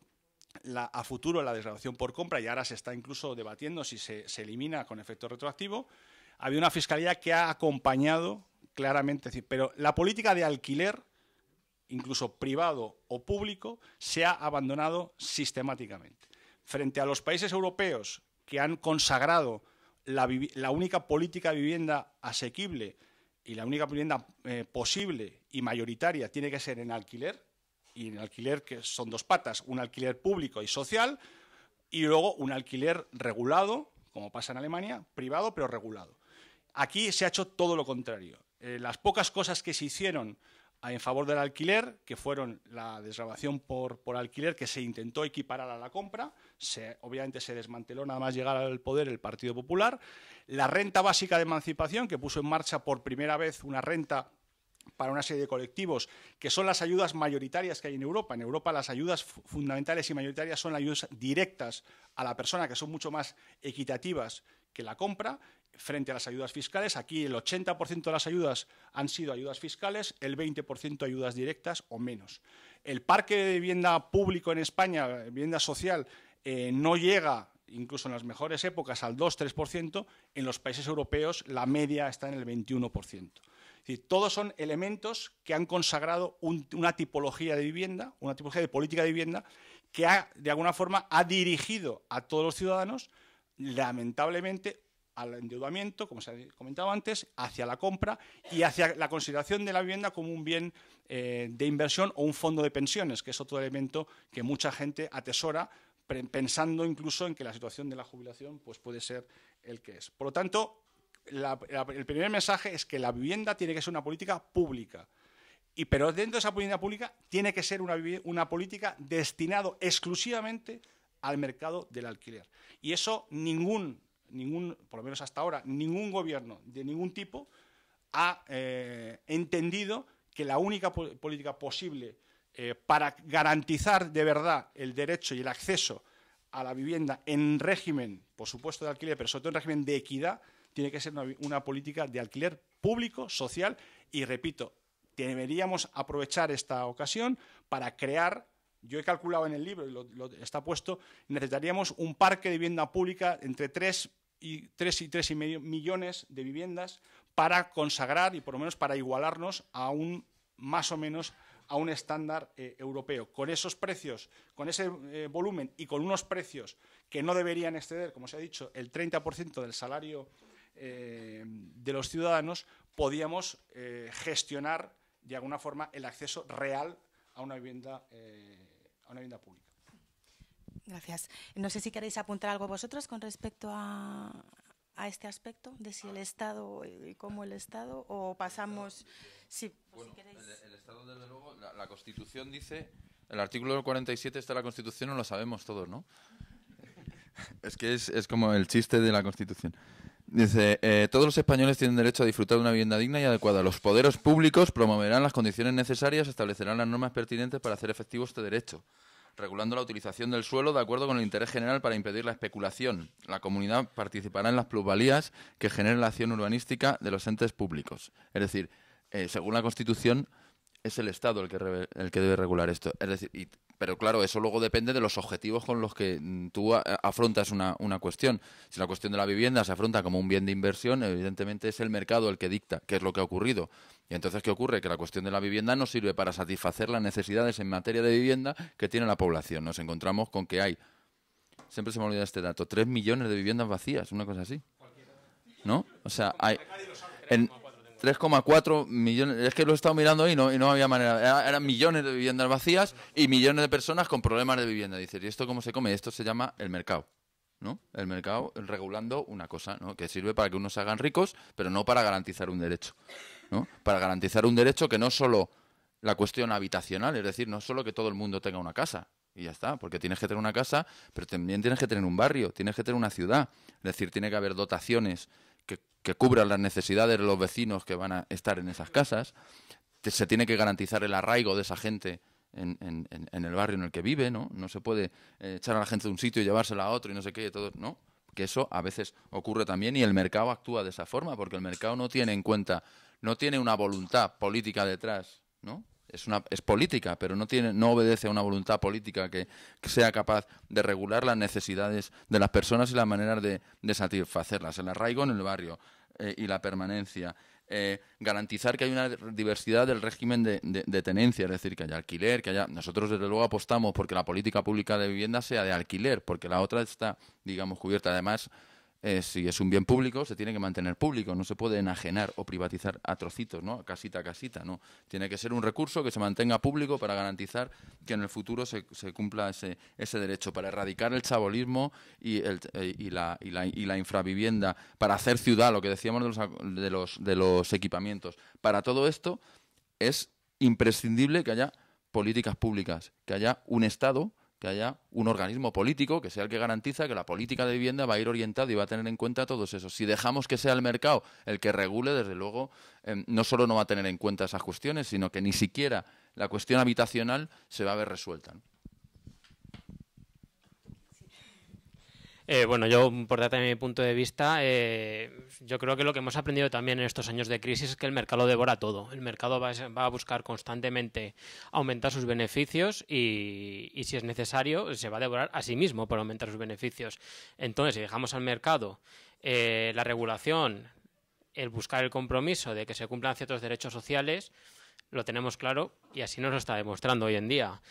S3: a futuro la desgravación por compra, y ahora se está incluso debatiendo si se elimina con efecto retroactivo. Ha habido una fiscalidad que ha acompañado claramente, pero la política de alquiler, incluso privado o público, se ha abandonado sistemáticamente. Frente a los países europeos que han consagrado la única política de vivienda asequible y la única vivienda posible y mayoritaria tiene que ser en alquiler, y en alquiler que son dos patas, un alquiler público y social, y luego un alquiler regulado, como pasa en Alemania, privado pero regulado. Aquí se ha hecho todo lo contrario. Las pocas cosas que se hicieron en favor del alquiler, que fueron la desgravación por alquiler, que se intentó equiparar a la compra, obviamente se desmanteló nada más llegar al poder el Partido Popular, la renta básica de emancipación, que puso en marcha por primera vez una renta para una serie de colectivos, que son las ayudas mayoritarias que hay en Europa. En Europa las ayudas fundamentales y mayoritarias son ayudas directas a la persona, que son mucho más equitativas que la compra, frente a las ayudas fiscales. Aquí el 80% de las ayudas han sido ayudas fiscales, el 20% ayudas directas o menos. El parque de vivienda público en España, vivienda social, no llega, incluso en las mejores épocas, al 2-3%. En los países europeos la media está en el 21%. Es decir, todos son elementos que han consagrado una tipología de vivienda, una tipología de política de vivienda que de alguna forma ha dirigido a todos los ciudadanos, lamentablemente, al endeudamiento, como se ha comentado antes, hacia la compra y hacia la consideración de la vivienda como un bien de inversión o un fondo de pensiones, que es otro elemento que mucha gente atesora, pensando incluso en que la situación de la jubilación pues, puede ser el que es. Por lo tanto, el primer mensaje es que la vivienda tiene que ser una política pública, pero dentro de esa política pública tiene que ser una política destinada exclusivamente al mercado del alquiler. Y eso por lo menos hasta ahora, ningún gobierno de ningún tipo ha entendido que la única política posible para garantizar de verdad el derecho y el acceso a la vivienda en régimen, por supuesto, de alquiler, pero sobre todo en régimen de equidad, tiene que ser una política de alquiler público, social, y repito, deberíamos aprovechar esta ocasión para crear. Yo he calculado en el libro, y está puesto, necesitaríamos un parque de vivienda pública entre 3 y 3,5 millones de viviendas para consagrar y por lo menos para igualarnos más o menos a un estándar europeo. Con esos precios, con ese volumen y con unos precios que no deberían exceder, como se ha dicho, el 30% del salario de los ciudadanos, podíamos gestionar de alguna forma el acceso real a una vivienda pública.
S1: Gracias. No sé si queréis apuntar algo vosotros con respecto a este aspecto, de si el Estado y cómo el Estado, o pasamos... Sí,
S4: bueno, si queréis. El Estado, desde luego, la Constitución dice, el artículo 47 de la Constitución, no lo sabemos todos, ¿no? Es que es como el chiste de la Constitución. Dice, todos los españoles tienen derecho a disfrutar de una vivienda digna y adecuada. Los poderes públicos promoverán las condiciones necesarias, establecerán las normas pertinentes para hacer efectivo este derecho, regulando la utilización del suelo de acuerdo con el interés general para impedir la especulación. La comunidad participará en las plusvalías que genere la acción urbanística de los entes públicos. Es decir, según la Constitución, es el Estado el que debe regular esto. Es decir, pero claro, eso luego depende de los objetivos con los que tú afrontas una cuestión. Si la cuestión de la vivienda se afronta como un bien de inversión, evidentemente es el mercado el que dicta, que es lo que ha ocurrido. Y entonces, ¿qué ocurre? Que la cuestión de la vivienda no sirve para satisfacer las necesidades en materia de vivienda que tiene la población. Nos encontramos con que hay, siempre se me olvida este dato, 3 millones de viviendas vacías, una cosa así. ¿No? O sea, hay... 3,4 millones, es que lo he estado mirando ahí y no había manera, eran millones de viviendas vacías y millones de personas con problemas de vivienda. Dices, ¿y esto cómo se come? Esto se llama el mercado, ¿no? El mercado regulando una cosa, ¿no? Que sirve para que unos se hagan ricos, pero no para garantizar un derecho, ¿no? Para garantizar un derecho que no solo la cuestión habitacional, es decir, no solo que todo el mundo tenga una casa, y ya está, porque tienes que tener una casa, pero también tienes que tener un barrio, tienes que tener una ciudad, es decir, tiene que haber dotaciones que cubran las necesidades de los vecinos que van a estar en esas casas. Se tiene que garantizar el arraigo de esa gente en el barrio en el que vive, ¿no? No se puede echar a la gente de un sitio y llevársela a otro y no sé qué, todo, ¿no? Que eso a veces ocurre también y el mercado actúa de esa forma, porque el mercado no tiene en cuenta, no tiene una voluntad política detrás, ¿no? Es política, pero no obedece a una voluntad política que sea capaz de regular las necesidades de las personas y las maneras de satisfacerlas. El arraigo en el barrio y la permanencia. Garantizar que hay una diversidad del régimen de tenencia, es decir, que haya alquiler, que haya... Nosotros, desde luego, apostamos porque la política pública de vivienda sea de alquiler, porque la otra está, digamos, cubierta. Además, si es un bien público, se tiene que mantener público, no se puede enajenar o privatizar a trocitos, ¿no? Casita a casita, ¿no? Tiene que ser un recurso que se mantenga público para garantizar que en el futuro se cumpla ese derecho, para erradicar el chabolismo y la infravivienda, para hacer ciudad, lo que decíamos de los equipamientos. Para todo esto es imprescindible que haya políticas públicas, que haya un Estado, que haya un organismo político que sea el que garantiza que la política de vivienda va a ir orientada y va a tener en cuenta todos esos. Si dejamos que sea el mercado el que regule, desde luego, no solo no va a tener en cuenta esas cuestiones, sino que ni siquiera la cuestión habitacional se va a ver resuelta, ¿no?
S2: Bueno, yo, por darte mi punto de vista, yo creo que lo que hemos aprendido también en estos años de crisis es que el mercado lo devora todo. El mercado va a buscar constantemente aumentar sus beneficios y si es necesario, se va a devorar a sí mismo por aumentar sus beneficios. Entonces, si dejamos al mercado la regulación, el buscar el compromiso de que se cumplan ciertos derechos sociales, lo tenemos claro y así nos lo está demostrando hoy en día.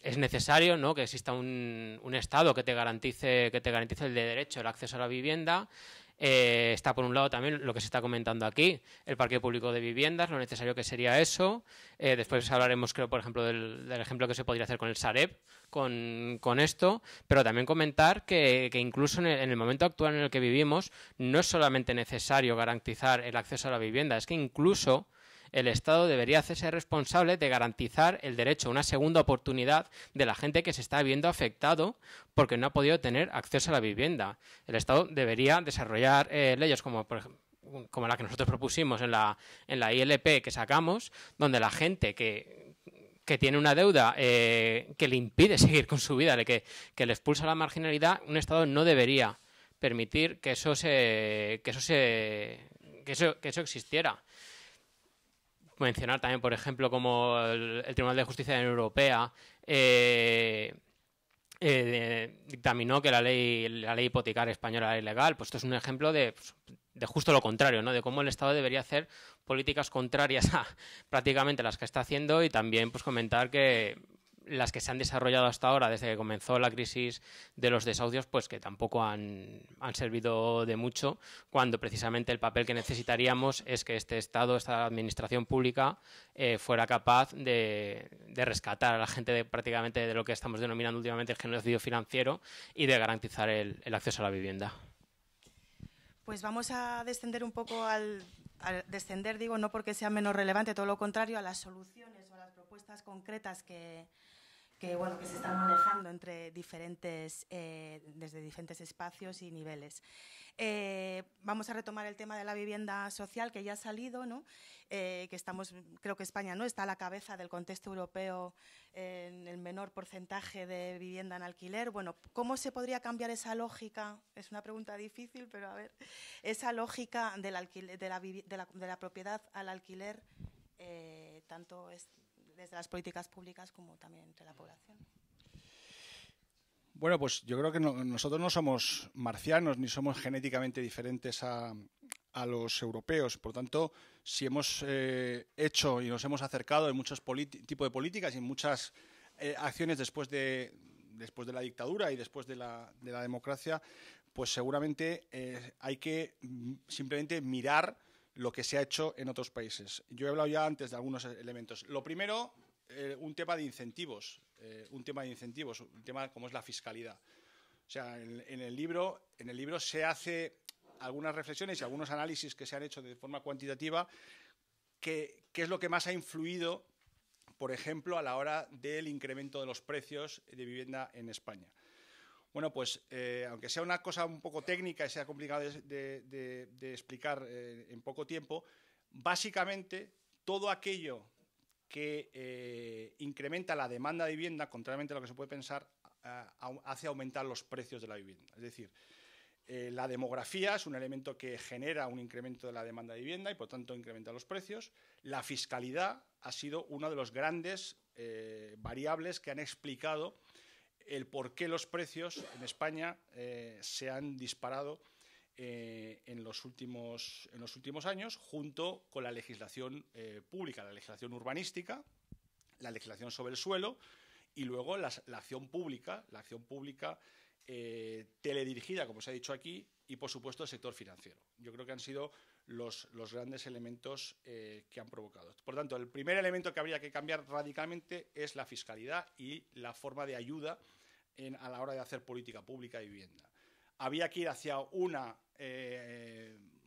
S2: Es necesario, ¿no?, que exista un Estado que te garantice el derecho, el acceso a la vivienda. Está por un lado también lo que se está comentando aquí, el parque público de viviendas, lo necesario que sería eso. Después hablaremos, creo, por ejemplo, del ejemplo que se podría hacer con el Sareb, con esto, pero también comentar que incluso en el momento actual en el que vivimos no es solamente necesario garantizar el acceso a la vivienda, es que incluso el Estado debería hacerse responsable de garantizar el derecho a una segunda oportunidad de la gente que se está viendo afectado porque no ha podido tener acceso a la vivienda. El Estado debería desarrollar leyes como, por ejemplo, como la que nosotros propusimos en la ILP que sacamos, donde la gente que tiene una deuda que le impide seguir con su vida, que le expulsa a la marginalidad, un Estado no debería permitir que eso existiera. Mencionar también, por ejemplo, como el Tribunal de Justicia de la Unión Europea dictaminó que la ley hipotecaria española era ilegal. Pues esto es un ejemplo de justo lo contrario, ¿no?, de cómo el Estado debería hacer políticas contrarias a prácticamente las que está haciendo, y también pues comentar que las que se han desarrollado hasta ahora, desde que comenzó la crisis de los desahucios, pues que tampoco han servido de mucho, cuando precisamente el papel que necesitaríamos es que este Estado, esta administración pública, fuera capaz de rescatar a la gente prácticamente de lo que estamos denominando últimamente el genocidio financiero y de garantizar el acceso a la vivienda.
S1: Pues vamos a descender un poco descender, digo, no porque sea menos relevante, todo lo contrario, a las soluciones o a las propuestas concretas que se están manejando desde diferentes espacios y niveles. Vamos a retomar el tema de la vivienda social, que ya ha salido, ¿no? Creo que España no está a la cabeza del contexto europeo en el menor porcentaje de vivienda en alquiler. Bueno, ¿cómo se podría cambiar esa lógica? Es una pregunta difícil, pero a ver, esa lógica del alquiler, de la propiedad al alquiler, tanto desde las políticas públicas como también entre la población.
S3: Bueno, pues yo creo que nosotros no somos marcianos ni somos genéticamente diferentes a los europeos. Por tanto, si hemos hecho y nos hemos acercado en muchos tipos de políticas y en muchas acciones después de la dictadura y después de la democracia, pues seguramente hay que simplemente mirar lo que se ha hecho en otros países. Yo he hablado ya antes de algunos elementos. Lo primero, un tema de incentivos, un tema como es la fiscalidad. O sea, en el libro se hace algunas reflexiones y algunos análisis que se han hecho de forma cuantitativa, qué es lo que más ha influido, por ejemplo, a la hora del incremento de los precios de vivienda en España. Bueno, pues aunque sea una cosa un poco técnica y sea complicado de explicar en poco tiempo, básicamente todo aquello que incrementa la demanda de vivienda, contrariamente a lo que se puede pensar, hace aumentar los precios de la vivienda. Es decir, la demografía es un elemento que genera un incremento de la demanda de vivienda y, por tanto, incrementa los precios. La fiscalidad ha sido una de los grandes variables que han explicado el por qué los precios en España se han disparado en los últimos años, junto con la legislación pública, la legislación urbanística, la legislación sobre el suelo y luego la acción pública teledirigida, como se ha dicho aquí, y por supuesto el sector financiero. Yo creo que han sido los grandes elementos que han provocado. Por tanto, el primer elemento que habría que cambiar radicalmente es la fiscalidad y la forma de ayuda a la hora de hacer política pública de vivienda. Había que ir hacia una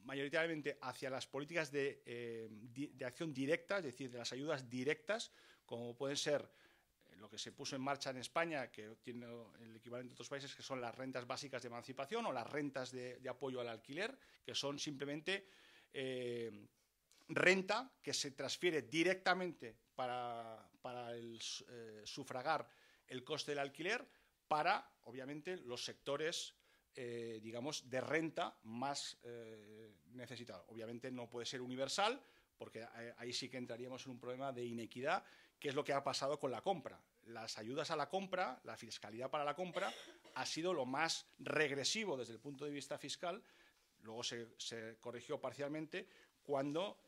S3: mayoritariamente hacia las políticas de acción directa, es decir, de las ayudas directas, como pueden ser lo que se puso en marcha en España, que tiene el equivalente en otros países, que son las rentas básicas de emancipación o las rentas de apoyo al alquiler, que son simplemente renta que se transfiere directamente para sufragar el coste del alquiler para, obviamente, los sectores digamos, de renta más necesitados. Obviamente no puede ser universal, porque ahí sí que entraríamos en un problema de inequidad, que es lo que ha pasado con la compra. Las ayudas a la compra, la fiscalidad para la compra, ha sido lo más regresivo desde el punto de vista fiscal. Luego se corrigió parcialmente cuando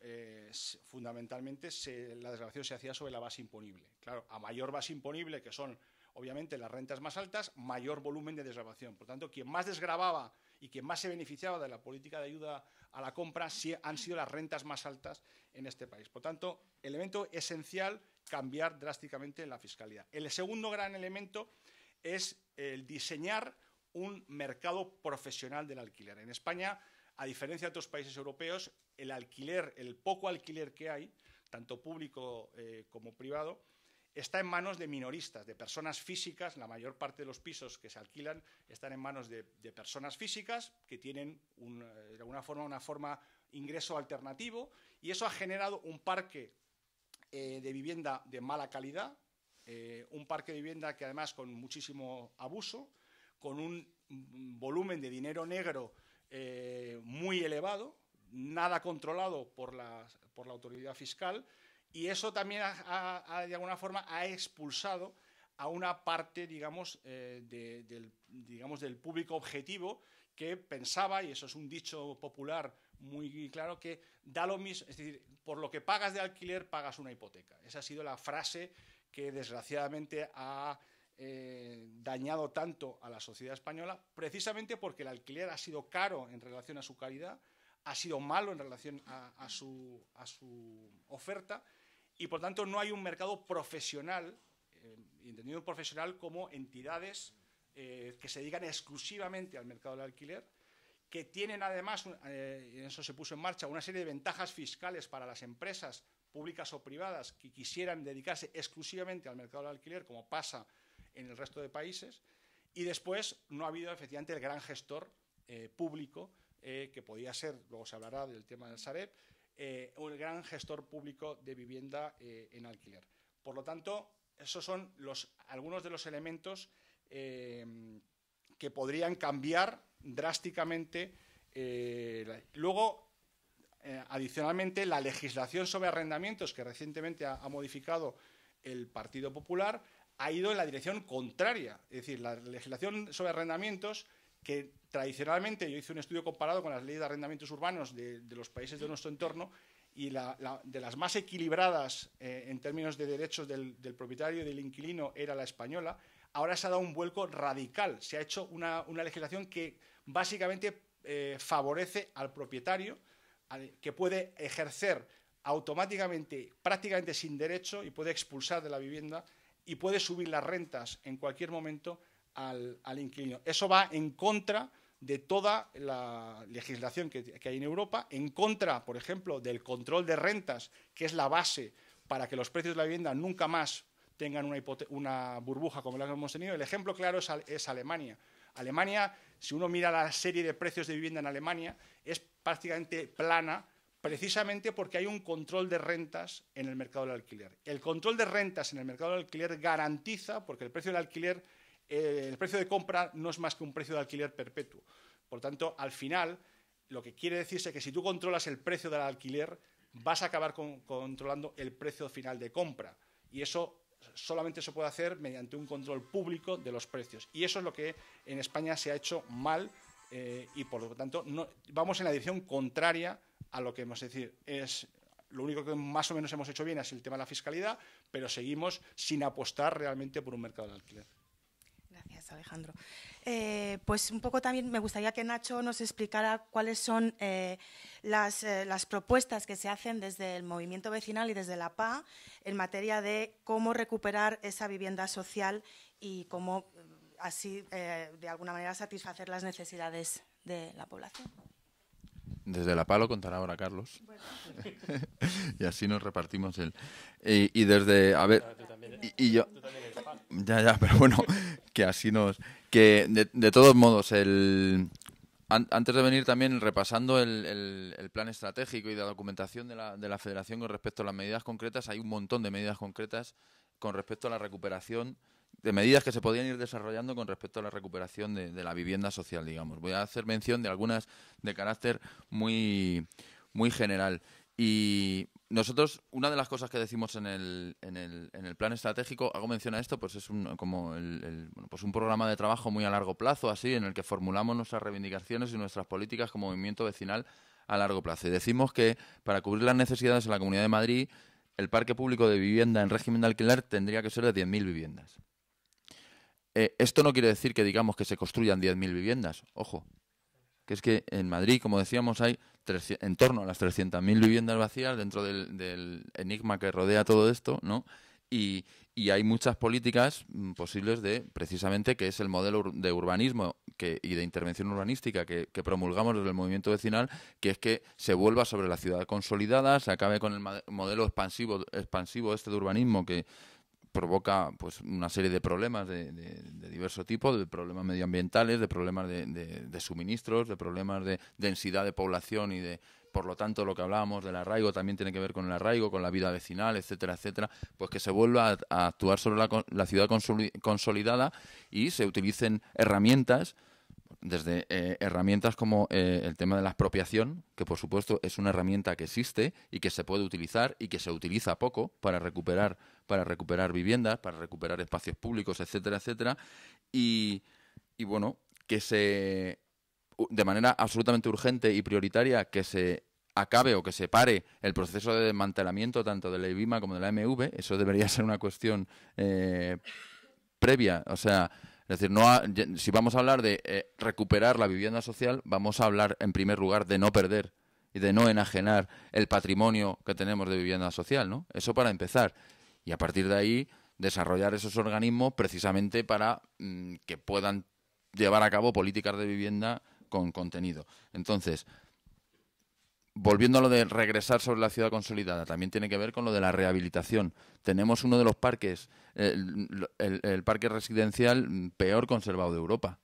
S3: fundamentalmente la desgravación se hacía sobre la base imponible. Claro, a mayor base imponible, que son obviamente las rentas más altas, mayor volumen de desgravación. Por tanto, quien más desgravaba y quien más se beneficiaba de la política de ayuda a la compra han sido las rentas más altas en este país. Por tanto, elemento esencial, cambiar drásticamente la fiscalidad. El segundo gran elemento es el diseñar un mercado profesional del alquiler. En España, a diferencia de otros países europeos, el alquiler, el poco alquiler que hay, tanto público como privado, está en manos de minoristas, de personas físicas. La mayor parte de los pisos que se alquilan están en manos de personas físicas que tienen de alguna forma una ingreso alternativo, y eso ha generado un parque de vivienda de mala calidad, un parque de vivienda que además con muchísimo abuso, con un volumen de dinero negro muy elevado, nada controlado por la autoridad fiscal. Y eso también de alguna forma ha expulsado a una parte, digamos, del público objetivo que pensaba, y eso es un dicho popular muy claro, que da lo mismo, es decir, por lo que pagas de alquiler pagas una hipoteca. Esa ha sido la frase que desgraciadamente ha dañado tanto a la sociedad española, precisamente porque el alquiler ha sido caro en relación a su calidad, ha sido malo en relación a su oferta, y por tanto no hay un mercado profesional, entendido profesional como entidades que se dedican exclusivamente al mercado del alquiler, que tienen además, y eso se puso en marcha, una serie de ventajas fiscales para las empresas públicas o privadas que quisieran dedicarse exclusivamente al mercado del alquiler, como pasa en el resto de países, y después no ha habido efectivamente el gran gestor público que podía ser, luego se hablará del tema del Sareb, el gran gestor público de vivienda en alquiler. Por lo tanto, esos son algunos de los elementos que podrían cambiar drásticamente. Luego, adicionalmente, la legislación sobre arrendamientos que recientemente ha modificado el Partido Popular ha ido en la dirección contraria. Es decir, la legislación sobre arrendamientos, que tradicionalmente, yo hice un estudio comparado con las leyes de arrendamientos urbanos de los países de nuestro entorno, y de las más equilibradas en términos de derechos del propietario y del inquilino era la española. Ahora se ha dado un vuelco radical. Se ha hecho una legislación que básicamente favorece al propietario, que puede ejercer automáticamente, prácticamente sin derecho, y puede expulsar de la vivienda y puede subir las rentas en cualquier momento al inquilino. Eso va en contra de toda la legislación que hay en Europa, en contra, por ejemplo, del control de rentas, que es la base para que los precios de la vivienda nunca más tengan una burbuja como la que hemos tenido. El ejemplo claro es Alemania. Alemania, si uno mira la serie de precios de vivienda en Alemania, es prácticamente plana, precisamente porque hay un control de rentas en el mercado del alquiler. El control de rentas en el mercado del alquiler garantiza, porque el precio del alquiler, el precio de compra no es más que un precio de alquiler perpetuo. Por tanto, al final, lo que quiere decirse es que si tú controlas el precio del alquiler, vas a acabar controlando el precio final de compra. Y eso solamente se puede hacer mediante un control público de los precios. Y eso es lo que en España se ha hecho mal, y por lo tanto vamos en la dirección contraria a lo que hemos decir. Lo único que más o menos hemos hecho bien es el tema de la fiscalidad, pero seguimos sin apostar realmente por un mercado de alquiler.
S1: Gracias, Alejandro. Pues un poco también me gustaría que Nacho nos explicara cuáles son las propuestas que se hacen desde el movimiento vecinal y desde la PA en materia de cómo recuperar esa vivienda social y cómo así, de alguna manera, satisfacer las necesidades de la población.
S4: Desde la palo contará ahora Carlos. Bueno. Y así nos repartimos el... Y desde... A ver... Y yo... Ya, pero bueno, que así nos... Que de todos modos, antes de venir también repasando el plan estratégico y la documentación de la Federación con respecto a las medidas concretas, hay un montón de medidas concretas con respecto a la recuperación, de medidas que se podían ir desarrollando con respecto a la recuperación de la vivienda social, digamos. Voy a hacer mención de algunas de carácter muy, muy general. Y nosotros, una de las cosas que decimos en el plan estratégico, hago mención a esto, pues es pues un programa de trabajo muy a largo plazo, así, en el que formulamos nuestras reivindicaciones y nuestras políticas como movimiento vecinal a largo plazo. Y decimos que para cubrir las necesidades en la Comunidad de Madrid, el parque público de vivienda en régimen de alquiler tendría que ser de 10.000 viviendas. Esto no quiere decir que digamos que se construyan 10.000 viviendas, ojo, que es que en Madrid, como decíamos, hay en torno a las 300.000 viviendas vacías dentro del enigma que rodea todo esto, ¿no? Y hay muchas políticas posibles de, precisamente, que es el modelo de urbanismo y de intervención urbanística que promulgamos desde el movimiento vecinal, que es que se vuelva sobre la ciudad consolidada, se acabe con el modelo expansivo este de urbanismo que provoca pues una serie de problemas de diverso tipo, de problemas medioambientales, de problemas de suministros, de problemas de densidad de población y por lo tanto, lo que hablábamos del arraigo también tiene que ver con el arraigo, con la vida vecinal, etcétera, etcétera, pues que se vuelva a actuar sobre la ciudad consolidada y se utilicen herramientas, desde herramientas como el tema de la expropiación, que por supuesto es una herramienta que existe y que se puede utilizar y que se utiliza poco para recuperar viviendas, para recuperar espacios públicos, etcétera, etcétera, y bueno, que de manera absolutamente urgente y prioritaria, que se acabe o que se pare el proceso de desmantelamiento tanto de la IBIMA como de la AMV. Eso debería ser una cuestión previa, o sea, es decir, si vamos a hablar de recuperar la vivienda social, vamos a hablar en primer lugar de no perder y de no enajenar el patrimonio que tenemos de vivienda social, ¿no? Eso para empezar. Y a partir de ahí, desarrollar esos organismos precisamente para que puedan llevar a cabo políticas de vivienda con contenido. Entonces, volviendo a lo de regresar sobre la ciudad consolidada, también tiene que ver con lo de la rehabilitación. Tenemos uno de los parques, el parque residencial peor conservado de Europa.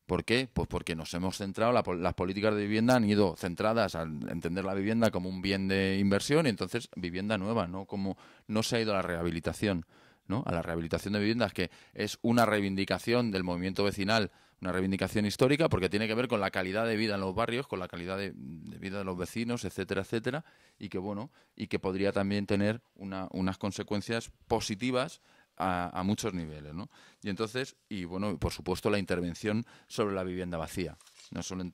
S4: ¿Por qué? Pues porque nos hemos centrado, las políticas de vivienda han ido centradas a entender la vivienda como un bien de inversión y entonces vivienda nueva, ¿no? Como no se ha ido a la rehabilitación, ¿no? A la rehabilitación de viviendas, que es una reivindicación del movimiento vecinal, una reivindicación histórica, porque tiene que ver con la calidad de vida en los barrios, con la calidad de vida de los vecinos, etcétera, etcétera, y que bueno, y que podría también tener unas consecuencias positivas a muchos niveles, ¿no? Y entonces, y bueno, por supuesto, la intervención sobre la vivienda vacía, no solo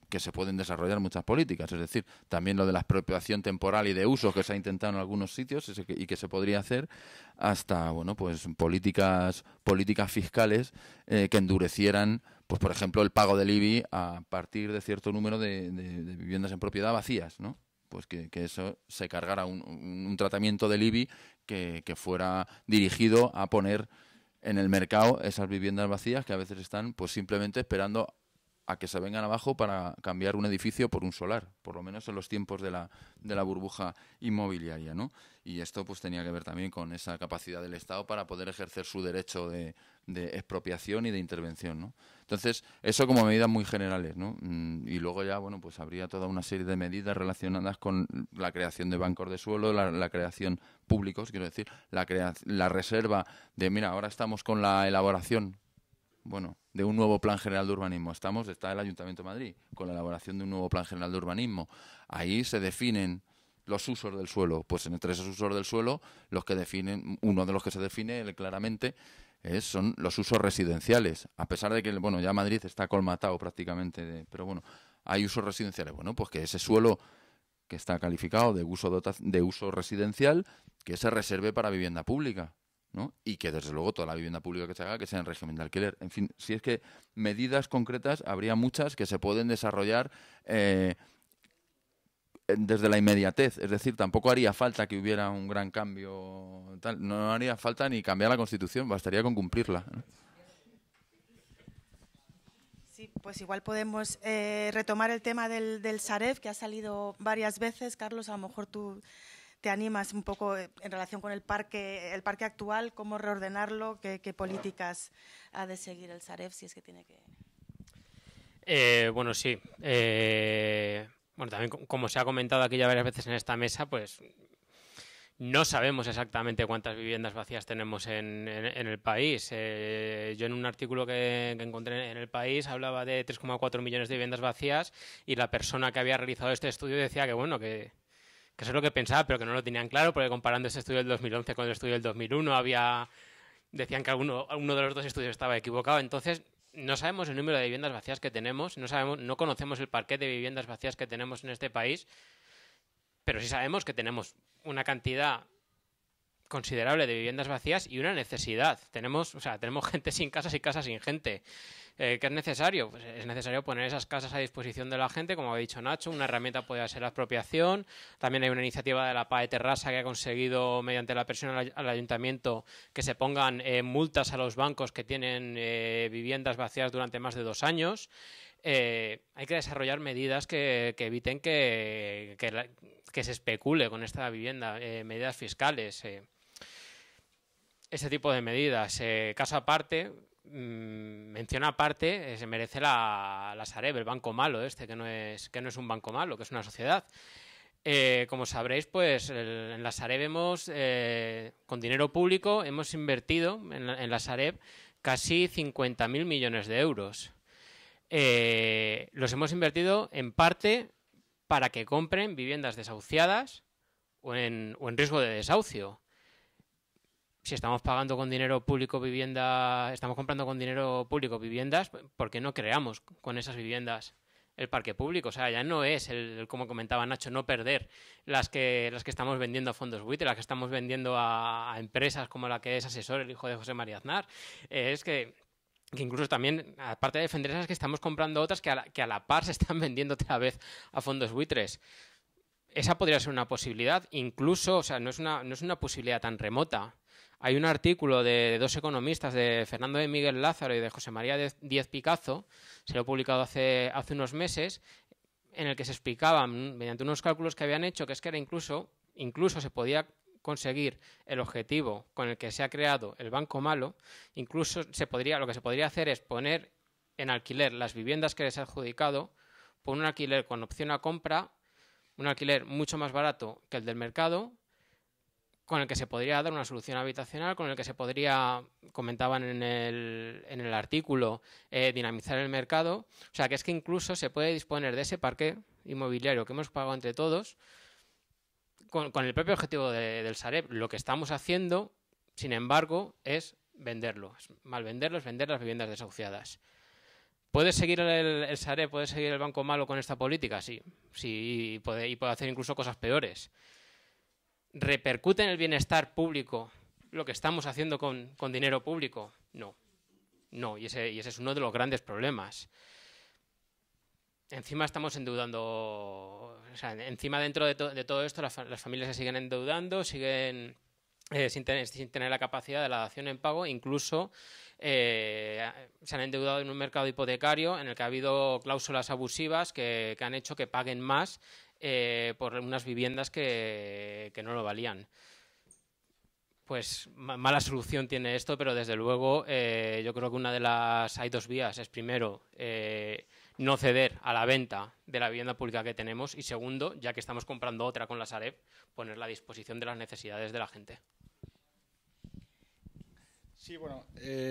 S4: que se pueden desarrollar muchas políticas, es decir, también lo de la expropiación temporal y de uso que se ha intentado en algunos sitios y que se podría hacer, hasta bueno, pues políticas fiscales que endurecieran, pues por ejemplo, el pago del IBI a partir de cierto número de viviendas en propiedad vacías, ¿no? Pues que eso se cargara un tratamiento del IBI que fuera dirigido a poner en el mercado esas viviendas vacías que a veces están pues simplemente esperando a que se vengan abajo para cambiar un edificio por un solar, por lo menos en los tiempos de la burbuja inmobiliaria, ¿no? Y esto pues tenía que ver también con esa capacidad del Estado para poder ejercer su derecho de expropiación y de intervención, ¿no? Entonces, eso como medidas muy generales, ¿no? Y luego ya, bueno, pues habría toda una serie de medidas relacionadas con la creación de bancos de suelo, la creación públicos, quiero decir, la reserva de, mira, ahora estamos con la elaboración, bueno, de un nuevo plan general de urbanismo. Está el Ayuntamiento de Madrid con la elaboración de un nuevo plan general de urbanismo. Ahí se definen los usos del suelo. Pues entre esos usos del suelo, uno de los que se define claramente son los usos residenciales. A pesar de que, bueno, ya Madrid está colmatado prácticamente, pero bueno, hay usos residenciales. Bueno, pues que ese suelo que está calificado de uso residencial, que se reserve para vivienda pública, ¿no? Y que desde luego toda la vivienda pública que se haga que sea en régimen de alquiler. En fin, si es que medidas concretas habría muchas que se pueden desarrollar desde la inmediatez, es decir, tampoco haría falta que hubiera un gran cambio, no haría falta ni cambiar la Constitución, bastaría con cumplirla, ¿no?
S1: Sí, pues igual podemos retomar el tema del Sareb, que ha salido varias veces. Carlos, a lo mejor tú te animas un poco en relación con el parque actual, cómo reordenarlo, qué políticas ha de seguir el Sareb, si es que tiene que...
S2: Bueno, sí. Bueno, también como se ha comentado aquí ya varias veces en esta mesa, pues no sabemos exactamente cuántas viviendas vacías tenemos en el país. Yo en un artículo que encontré en El País hablaba de 3,4 millones de viviendas vacías y la persona que había realizado este estudio decía que, bueno, que eso es lo que pensaba, pero que no lo tenían claro, porque comparando este estudio del 2011 con el estudio del 2001 decían que uno de los dos estudios estaba equivocado. Entonces, no sabemos el número de viviendas vacías que tenemos, no conocemos el parqué de viviendas vacías que tenemos en este país, pero sí sabemos que tenemos una cantidad considerable de viviendas vacías y una necesidad. Tenemos gente sin casas y casas sin gente. ¿Qué es necesario? Pues es necesario poner esas casas a disposición de la gente, como ha dicho Nacho. Una herramienta puede ser la expropiación. También hay una iniciativa de la PAE Terrassa que ha conseguido, mediante la presión al ayuntamiento, que se pongan multas a los bancos que tienen viviendas vacías durante más de 2 años. Hay que desarrollar medidas que eviten que se especule con esta vivienda, medidas fiscales, ese tipo de medidas. Caso aparte, mención aparte, se merece la Sareb, el banco malo que no es un banco malo, que es una sociedad. Como sabréis, pues en la Sareb con dinero público, hemos invertido en la Sareb casi 50.000 millones de euros. Los hemos invertido en parte para que compren viviendas desahuciadas o en riesgo de desahucio. Si estamos pagando con dinero público estamos comprando con dinero público viviendas, ¿por qué no creamos con esas viviendas el parque público? O sea, ya no es como comentaba Nacho, no perder las que estamos vendiendo a fondos buitre, las que estamos vendiendo a empresas como la que es Asesor, el hijo de José María Aznar. Es que incluso también, aparte de defender esas, que estamos comprando otras que a la par se están vendiendo otra vez a fondos buitres. Esa podría ser una posibilidad, incluso, o sea, no es una posibilidad tan remota. Hay un artículo de 2 economistas, de Fernando de Miguel Lázaro y de José María Díez Picazo, se lo he publicado hace unos meses, en el que se explicaban, mediante unos cálculos que habían hecho, que es que era incluso se podía conseguir el objetivo con el que se ha creado el banco malo. Incluso lo que se podría hacer es poner en alquiler las viviendas que les ha adjudicado, poner un alquiler con opción a compra, un alquiler mucho más barato que el del mercado, con el que se podría dar una solución habitacional, con el que se podría, comentaban en el artículo, dinamizar el mercado. O sea, que es que incluso se puede disponer de ese parque inmobiliario que hemos pagado entre todos con el propio objetivo del Sareb. Lo que estamos haciendo, sin embargo, es venderlo. Es malvenderlo, es vender las viviendas desahuciadas. ¿Puede seguir el Sareb, puede seguir el banco malo con esta política? Sí, y puede hacer incluso cosas peores. ¿Repercute en el bienestar público lo que estamos haciendo con dinero público? No, y ese es uno de los grandes problemas. Encima estamos endeudando, o sea, encima dentro de todo esto las familias se siguen endeudando, siguen sin tener la capacidad de la dación en pago, incluso se han endeudado en un mercado hipotecario en el que ha habido cláusulas abusivas que han hecho que paguen más por unas viviendas que no lo valían. Pues mala solución tiene esto, pero desde luego yo creo que hay 2 vías. Es primero, no ceder a la venta de la vivienda pública que tenemos, y segundo, ya que estamos comprando otra con la Sareb, ponerla a disposición de las necesidades de la gente.
S3: Sí, bueno,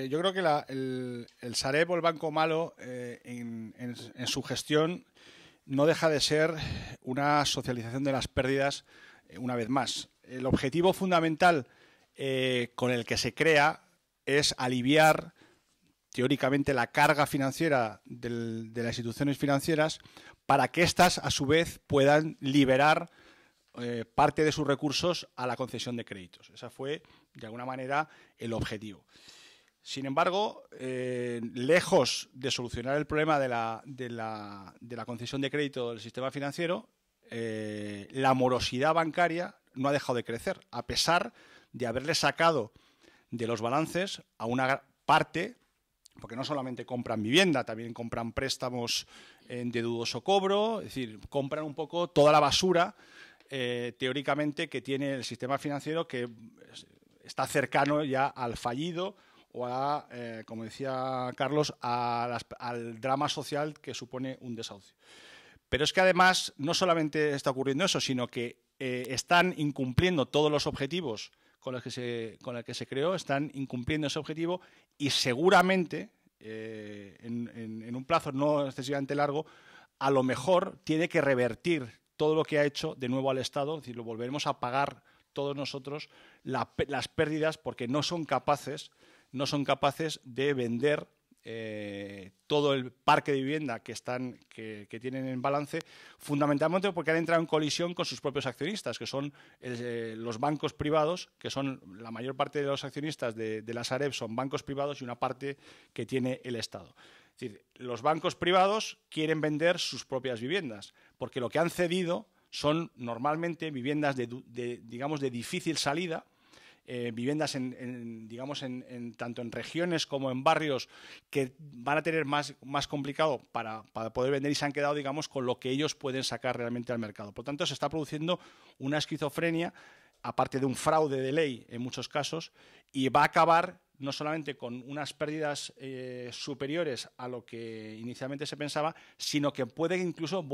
S3: yo creo que el Sareb o el Banco Malo en su gestión no deja de ser una socialización de las pérdidas una vez más. El objetivo fundamental con el que se crea es aliviar teóricamente la carga financiera de las instituciones financieras para que éstas a su vez puedan liberar parte de sus recursos a la concesión de créditos. Ese fue de alguna manera el objetivo. Sin embargo, lejos de solucionar el problema de la concesión de crédito del sistema financiero, la morosidad bancaria no ha dejado de crecer, a pesar de haberle sacado de los balances a una parte porque no solamente compran vivienda, también compran préstamos de dudoso cobro, es decir, compran un poco toda la basura, teóricamente, que tiene el sistema financiero, que está cercano ya al fallido o a, como decía Carlos, al drama social que supone un desahucio. Pero es que además no solamente está ocurriendo eso, sino que están incumpliendo todos los objetivos con los que se creó, están incumpliendo ese objetivo y seguramente, en un plazo no excesivamente largo, a lo mejor tiene que revertir todo lo que ha hecho de nuevo al Estado, es decir, lo volveremos a pagar todos nosotros las pérdidas porque no son capaces de vender todo el parque de vivienda que tienen en balance, fundamentalmente porque han entrado en colisión con sus propios accionistas, que son los bancos privados, que son la mayor parte de los accionistas de la Sareb son bancos privados y una parte que tiene el Estado. Es decir, los bancos privados quieren vender sus propias viviendas, porque lo que han cedido son normalmente viviendas digamos, de difícil salida, viviendas tanto en regiones como en barrios que van a tener más complicado para poder vender y se han quedado, digamos, con lo que ellos pueden sacar realmente al mercado. Por tanto, se está produciendo una esquizofrenia, aparte de un fraude de ley en muchos casos, y va a acabar no solamente con unas pérdidas superiores a lo que inicialmente se pensaba, sino que puede incluso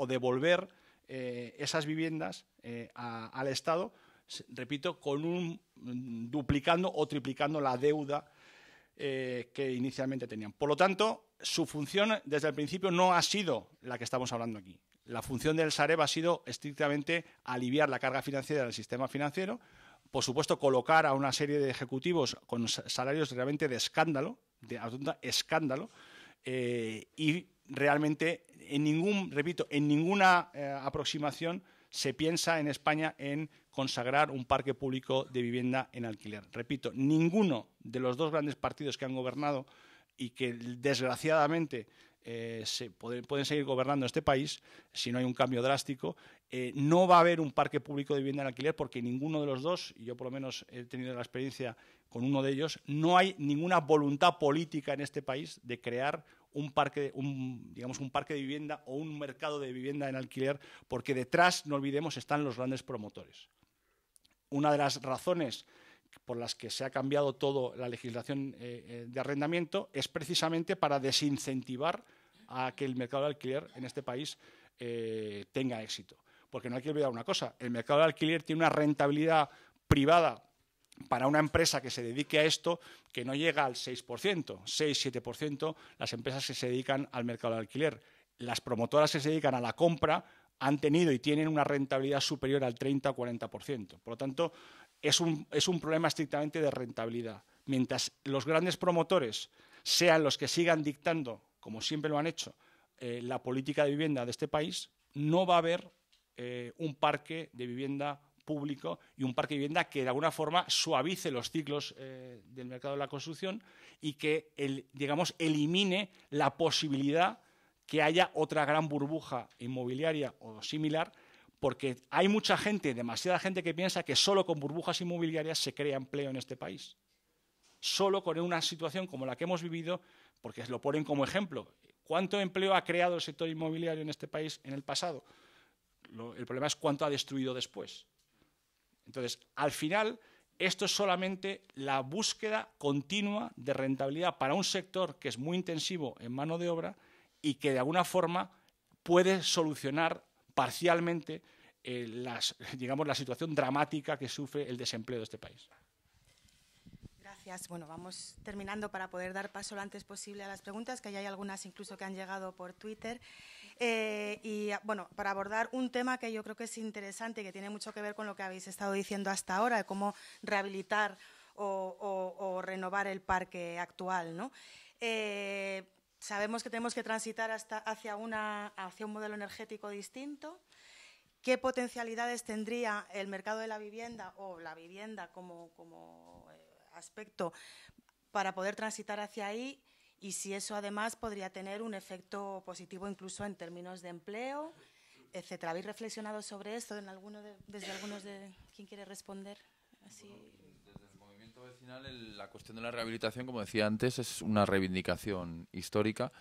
S3: devolver esas viviendas al Estado, repito, duplicando o triplicando la deuda que inicialmente tenían. Por lo tanto, su función desde el principio no ha sido la que estamos hablando aquí. La función del Sareb ha sido estrictamente aliviar la carga financiera del sistema financiero, por supuesto, colocar a una serie de ejecutivos con salarios realmente de escándalo, y realmente en ninguna aproximación se piensa en España en consagrar un parque público de vivienda en alquiler. Repito, ninguno de los dos grandes partidos que han gobernado y que desgraciadamente pueden seguir gobernando este país, si no hay un cambio drástico, no va a haber un parque público de vivienda en alquiler porque ninguno de los dos, y yo por lo menos he tenido la experiencia con uno de ellos, no hay ninguna voluntad política en este país de crear un parque de vivienda o un mercado de vivienda en alquiler, porque detrás, no olvidemos, están los grandes promotores. Una de las razones por las que se ha cambiado toda la legislación de arrendamiento es precisamente para desincentivar a que el mercado de alquiler en este país tenga éxito. Porque no hay que olvidar una cosa, el mercado de alquiler tiene una rentabilidad privada para una empresa que se dedique a esto que no llega al 6%, 6-7% las empresas que se dedican al mercado de alquiler. Las promotoras que se dedican a la compra han tenido y tienen una rentabilidad superior al 30 o 40%. Por lo tanto, es un problema estrictamente de rentabilidad. Mientras los grandes promotores sean los que sigan dictando, como siempre lo han hecho, la política de vivienda de este país, no va a haber un parque de vivienda público y un parque de vivienda que de alguna forma suavice los ciclos del mercado de la construcción y que, elimine la posibilidad que haya otra gran burbuja inmobiliaria o similar, porque hay mucha gente, demasiada gente, que piensa que solo con burbujas inmobiliarias se crea empleo en este país. Solo con una situación como la que hemos vivido, porque lo ponen como ejemplo. ¿Cuánto empleo ha creado el sector inmobiliario en este país en el pasado? El problema es cuánto ha destruido después. Entonces, al final, esto es solamente la búsqueda continua de rentabilidad para un sector que es muy intensivo en mano de obra y que de alguna forma puede solucionar parcialmente la situación dramática que sufre el desempleo de este país.
S1: Gracias. Bueno, vamos terminando para poder dar paso lo antes posible a las preguntas, que ya hay algunas incluso que han llegado por Twitter. Y bueno, para abordar un tema que yo creo que es interesante y que tiene mucho que ver con lo que habéis estado diciendo hasta ahora, de cómo rehabilitar o renovar el parque actual, ¿no? Sabemos que tenemos que transitar hacia un modelo energético distinto. ¿Qué potencialidades tendría el mercado de la vivienda o la vivienda como aspecto para poder transitar hacia ahí? Y si eso además podría tener un efecto positivo incluso en términos de empleo, etcétera. ¿Habéis reflexionado sobre esto desde algunos de quién quiere responder? Así.
S4: Desde el movimiento final la cuestión de la rehabilitación, como decía antes, es una reivindicación histórica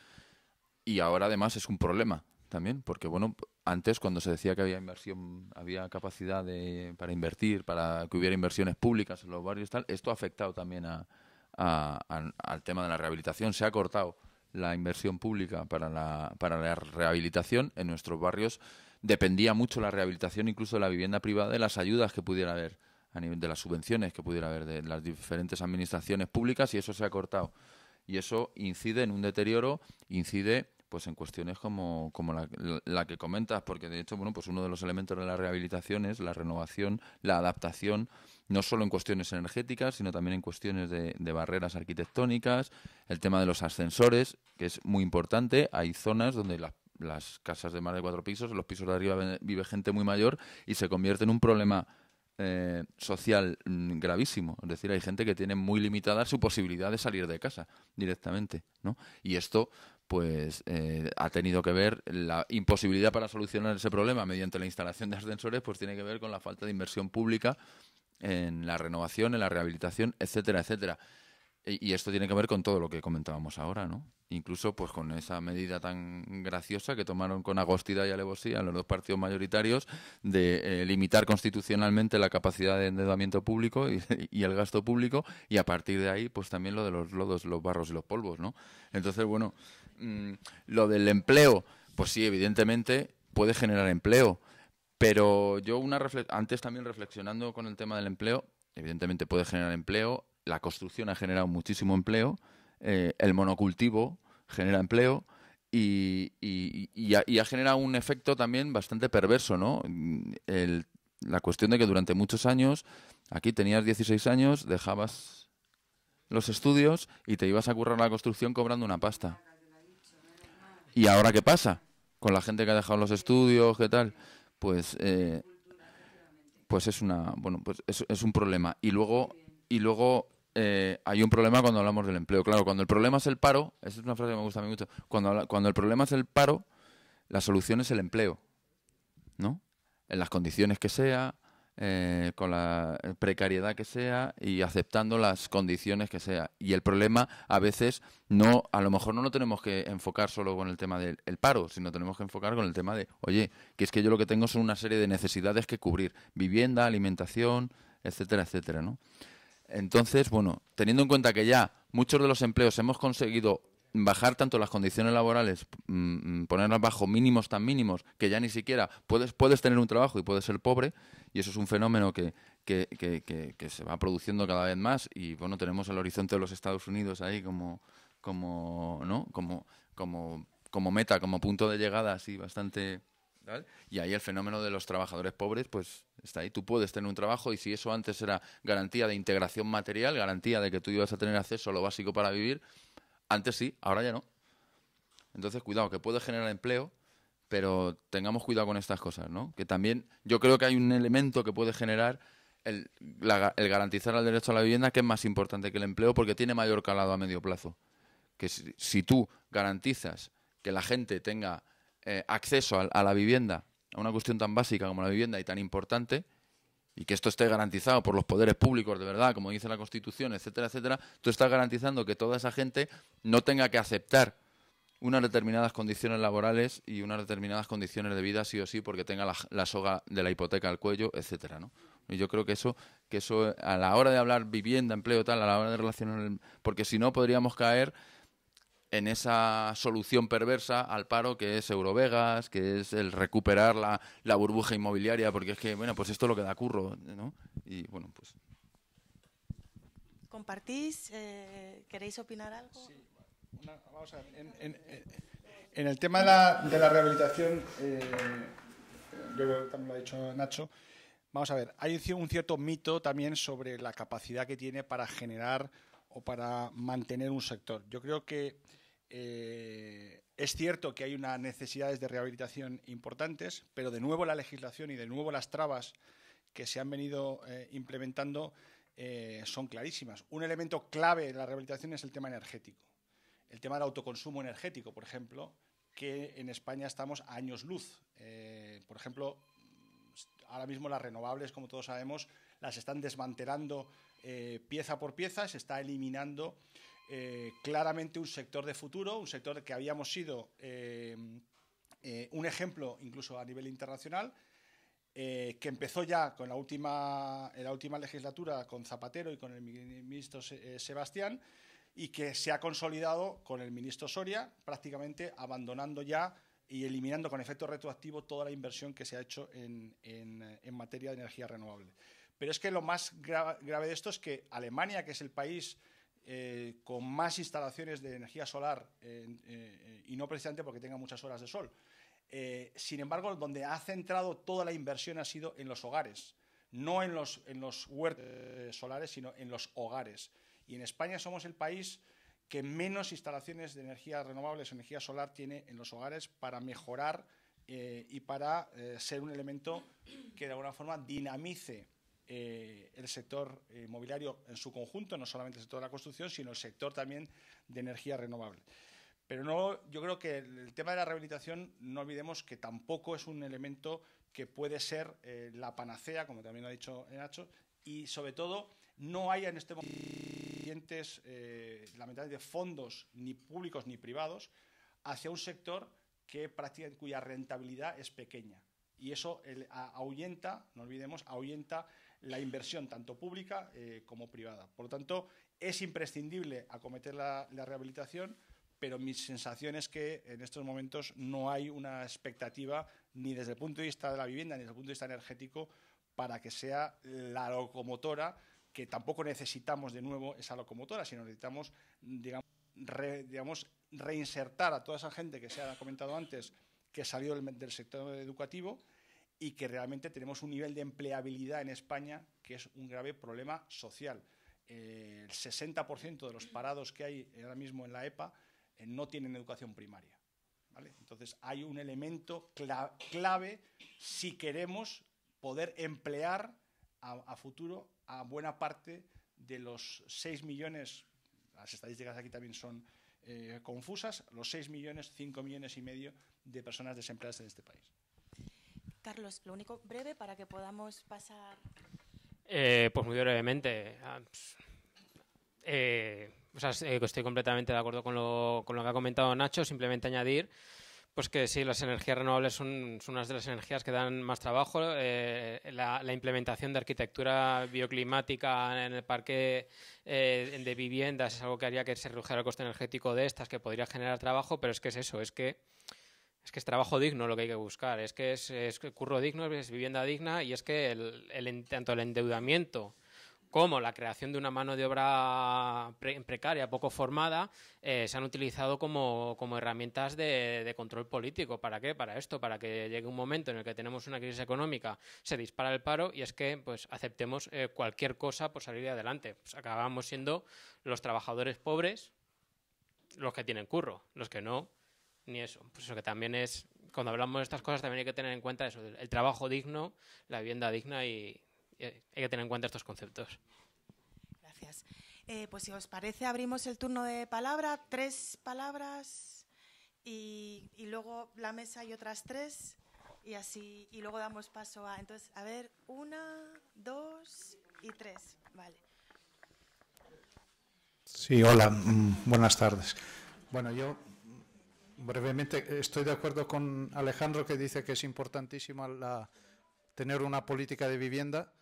S4: y ahora además es un problema también, porque bueno, antes cuando se decía que había inversión, había capacidad para invertir, para que hubiera inversiones públicas en los barrios y tal, esto ha afectado también al tema de la rehabilitación. Se ha cortado la inversión pública para la rehabilitación en nuestros barrios. Dependía mucho la rehabilitación incluso de la vivienda privada, de las ayudas que pudiera haber, a nivel de las subvenciones que pudiera haber de las diferentes administraciones públicas, y eso se ha cortado. Y eso incide en un deterioro, incide pues en cuestiones como la que comentas, porque de hecho, bueno, pues uno de los elementos de la rehabilitación es la renovación, la adaptación, no solo en cuestiones energéticas, sino también en cuestiones de barreras arquitectónicas, el tema de los ascensores, que es muy importante. Hay zonas donde las casas de más de 4 pisos, en los pisos de arriba vive gente muy mayor y se convierte en un problema social gravísimo. Es decir, hay gente que tiene muy limitada su posibilidad de salir de casa directamente, ¿no? Y esto pues ha tenido que ver, la imposibilidad para solucionar ese problema mediante la instalación de ascensores, pues tiene que ver con la falta de inversión pública en la renovación, en la rehabilitación, etcétera, etcétera. Y esto tiene que ver con todo lo que comentábamos ahora, ¿no? Incluso pues con esa medida tan graciosa que tomaron con Agostida y alevosía los dos partidos mayoritarios de limitar constitucionalmente la capacidad de endeudamiento público y el gasto público, y a partir de ahí pues también lo de los lodos, los barros y los polvos, ¿no? Entonces, bueno, lo del empleo, pues sí, evidentemente puede generar empleo, pero yo antes también reflexionando con el tema del empleo, evidentemente puede generar empleo. La construcción ha generado muchísimo empleo, el monocultivo genera empleo y ha generado un efecto también bastante perverso, ¿no? La cuestión de que durante muchos años, aquí tenías 16 años, dejabas los estudios y te ibas a currar la construcción cobrando una pasta. ¿Y ahora qué pasa? Con la gente que ha dejado los estudios, ¿qué tal? Pues es es un problema. Y luego hay un problema cuando hablamos del empleo. Claro, cuando el problema es el paro, esa es una frase que me gusta a mí mucho, cuando el problema es el paro, la solución es el empleo, ¿no? En las condiciones que sea, con la precariedad que sea y aceptando las condiciones que sea. Y el problema a veces a lo mejor no lo tenemos que enfocar solo con el tema del paro, sino tenemos que enfocar con el tema de, oye, que es que yo lo que tengo son una serie de necesidades que cubrir: vivienda, alimentación, etcétera, etcétera, ¿no? Entonces, bueno, teniendo en cuenta que ya muchos de los empleos hemos conseguido bajar tanto las condiciones laborales, ponerlas bajo mínimos tan mínimos que ya ni siquiera puedes tener un trabajo y puedes ser pobre, y eso es un fenómeno que se va produciendo cada vez más. Y bueno, tenemos el horizonte de los Estados Unidos ahí como meta, como punto de llegada así bastante, ¿vale? Y ahí el fenómeno de los trabajadores pobres pues está ahí. Tú puedes tener un trabajo, y si eso antes era garantía de integración material, garantía de que tú ibas a tener acceso a lo básico para vivir, antes sí, ahora ya no. Entonces, cuidado, que puede generar empleo, pero tengamos cuidado con estas cosas, ¿no? Que también yo creo que hay un elemento que puede generar el garantizar el derecho a la vivienda, que es más importante que el empleo, porque tiene mayor calado a medio plazo. Que si tú garantizas que la gente tenga acceso a la vivienda, a una cuestión tan básica como la vivienda y tan importante, y que esto esté garantizado por los poderes públicos de verdad, como dice la Constitución, etcétera, etcétera, tú estás garantizando que toda esa gente no tenga que aceptar unas determinadas condiciones laborales y unas determinadas condiciones de vida sí o sí, porque tenga la soga de la hipoteca al cuello, etcétera, ¿no? Y yo creo que eso a la hora de hablar vivienda, empleo, tal, a la hora de relacionar, porque si no podríamos caer en esa solución perversa al paro que es Eurovegas, que es el recuperar la burbuja inmobiliaria, porque es que, bueno, pues esto es lo que da curro, ¿no? Y bueno, pues...
S1: ¿Compartís? ¿Queréis opinar algo?
S3: Sí, vamos a ver. En el tema de la rehabilitación, yo creo que también lo ha dicho Nacho, vamos a ver, hay un cierto mito también sobre la capacidad que tiene para generar o para mantener un sector. Yo creo que es cierto que hay unas necesidades de rehabilitación importantes, pero de nuevo la legislación y de nuevo las trabas que se han venido implementando son clarísimas. Un elemento clave de la rehabilitación es el tema energético. El tema del autoconsumo energético, por ejemplo, que en España estamos a años luz. Por ejemplo, ahora mismo las renovables, como todos sabemos, las están desmantelando pieza por pieza, se está eliminando claramente un sector de futuro, un sector que habíamos sido un ejemplo incluso a nivel internacional, que empezó ya con en la última legislatura con Zapatero y con el ministro Sebastián, y que se ha consolidado con el ministro Soria, prácticamente abandonando ya y eliminando con efecto retroactivo toda la inversión que se ha hecho en materia de energía renovable. Pero es que lo más grave de esto es que Alemania, que es el país con más instalaciones de energía solar, y no precisamente porque tenga muchas horas de sol, sin embargo, donde ha centrado toda la inversión ha sido en los hogares, no en los huertos solares, sino en los hogares. Y en España somos el país que menos instalaciones de energía renovables, energía solar, tiene en los hogares para mejorar y para ser un elemento que de alguna forma dinamice el sector inmobiliario en su conjunto, no solamente el sector de la construcción, sino el sector también de energía renovable. Pero no, yo creo que el tema de la rehabilitación, no olvidemos que tampoco es un elemento que puede ser la panacea, como también lo ha dicho Nacho, y sobre todo no hay en este momento lamentablemente fondos ni públicos ni privados hacia un sector cuya rentabilidad es pequeña. Y eso ahuyenta, no olvidemos, ahuyenta la inversión tanto pública como privada. Por lo tanto, es imprescindible acometer la rehabilitación, pero mi sensación es que en estos momentos no hay una expectativa ni desde el punto de vista de la vivienda ni desde el punto de vista energético para que sea la locomotora, que tampoco necesitamos de nuevo esa locomotora, sino necesitamos, digamos, reinsertar a toda esa gente que se ha comentado antes, que ha salido del sector educativo, y que realmente tenemos un nivel de empleabilidad en España que es un grave problema social. El 60% de los parados que hay ahora mismo en la EPA no tienen educación primaria, ¿vale? Entonces hay un elemento clave si queremos poder emplear a futuro a buena parte de los 6 millones, las estadísticas aquí también son confusas, los 6 millones, 5 millones y medio de personas desempleadas en este país.
S1: Carlos, lo único breve para que podamos pasar.
S2: Pues muy brevemente. Estoy completamente de acuerdo con lo que ha comentado Nacho. Simplemente añadir pues que sí, las energías renovables son unas de las energías que dan más trabajo. La implementación de arquitectura bioclimática en el parque de viviendas es algo que haría que se redujera el coste energético de estas, que podría generar trabajo, pero es que es eso, es que es trabajo digno lo que hay que buscar, es que es curro digno, es vivienda digna, y es que tanto el endeudamiento como la creación de una mano de obra precaria, poco formada, se han utilizado como herramientas de control político. ¿Para qué? Para esto, para que llegue un momento en el que tenemos una crisis económica, se dispara el paro y es que pues aceptemos cualquier cosa por salir adelante. Pues acabamos siendo los trabajadores pobres los que tienen curro, los que no, ni eso. Pues eso que también es, cuando hablamos de estas cosas también hay que tener en cuenta eso, el trabajo digno, la vivienda digna, y hay que tener en cuenta estos conceptos.
S1: Gracias. Pues si os parece, abrimos el turno de palabra, 3 palabras y luego la mesa y otras 3 y así, y luego damos paso a... Entonces, a ver, 1, 2 y 3. Vale.
S5: Sí, hola, buenas tardes. Bueno, yo brevemente estoy de acuerdo con Alejandro, que dice que es importantísimo tener una política de vivienda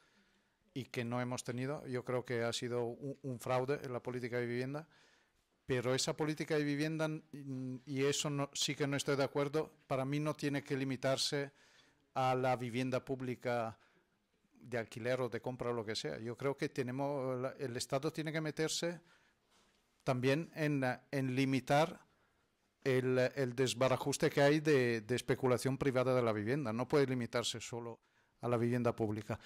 S5: y que no hemos tenido. Yo creo que ha sido un fraude en la política de vivienda, pero esa política de vivienda, y eso sí que no estoy de acuerdo, para mí no tiene que limitarse a la vivienda pública de alquiler o de compra o lo que sea. Yo creo que el Estado tiene que meterse también en limitar el desbarajuste que hay de especulación privada de la vivienda. No puede limitarse solo a la vivienda pública.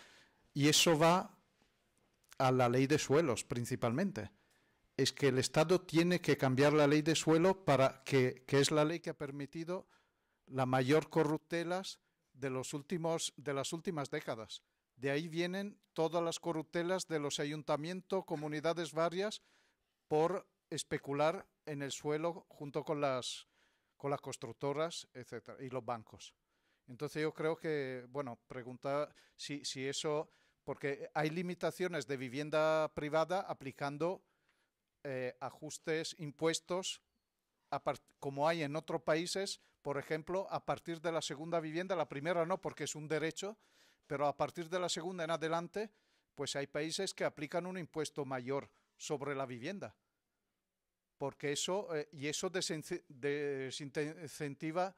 S5: Y eso va a la ley de suelos, principalmente. Es que el Estado tiene que cambiar la ley de suelo que es la ley que ha permitido la mayor corruptelas de las últimas décadas. De ahí vienen todas las corruptelas de los ayuntamientos, comunidades varias, por especular en el suelo junto con las constructoras, etcétera, y los bancos. Entonces yo creo que, bueno, preguntar si eso, porque hay limitaciones de vivienda privada aplicando ajustes, impuestos, como hay en otros países, por ejemplo, a partir de la segunda vivienda, la primera no porque es un derecho, pero a partir de la segunda en adelante, pues hay países que aplican un impuesto mayor sobre la vivienda. Porque eso, y eso desincentiva,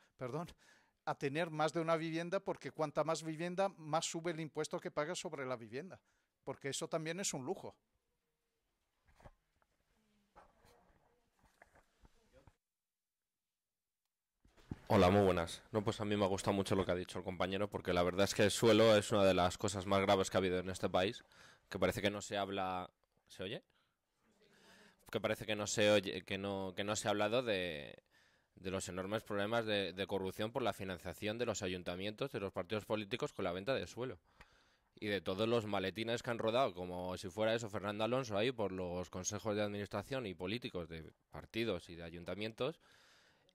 S5: a tener más de una vivienda, porque cuanta más vivienda, más sube el impuesto que pagas sobre la vivienda. Porque eso también es un lujo.
S6: Hola, muy buenas. No, pues a mí me ha gustado mucho lo que ha dicho el compañero, porque la verdad es que el suelo es una de las cosas más graves que ha habido en este país, que parece que no se habla. ¿Se oye? Que parece que no se oye, que no se ha hablado de los enormes problemas de corrupción por la financiación de los ayuntamientos, de los partidos políticos con la venta de suelo. Y de todos los maletines que han rodado, como si fuera eso Fernando Alonso ahí por los consejos de administración y políticos de partidos y de ayuntamientos,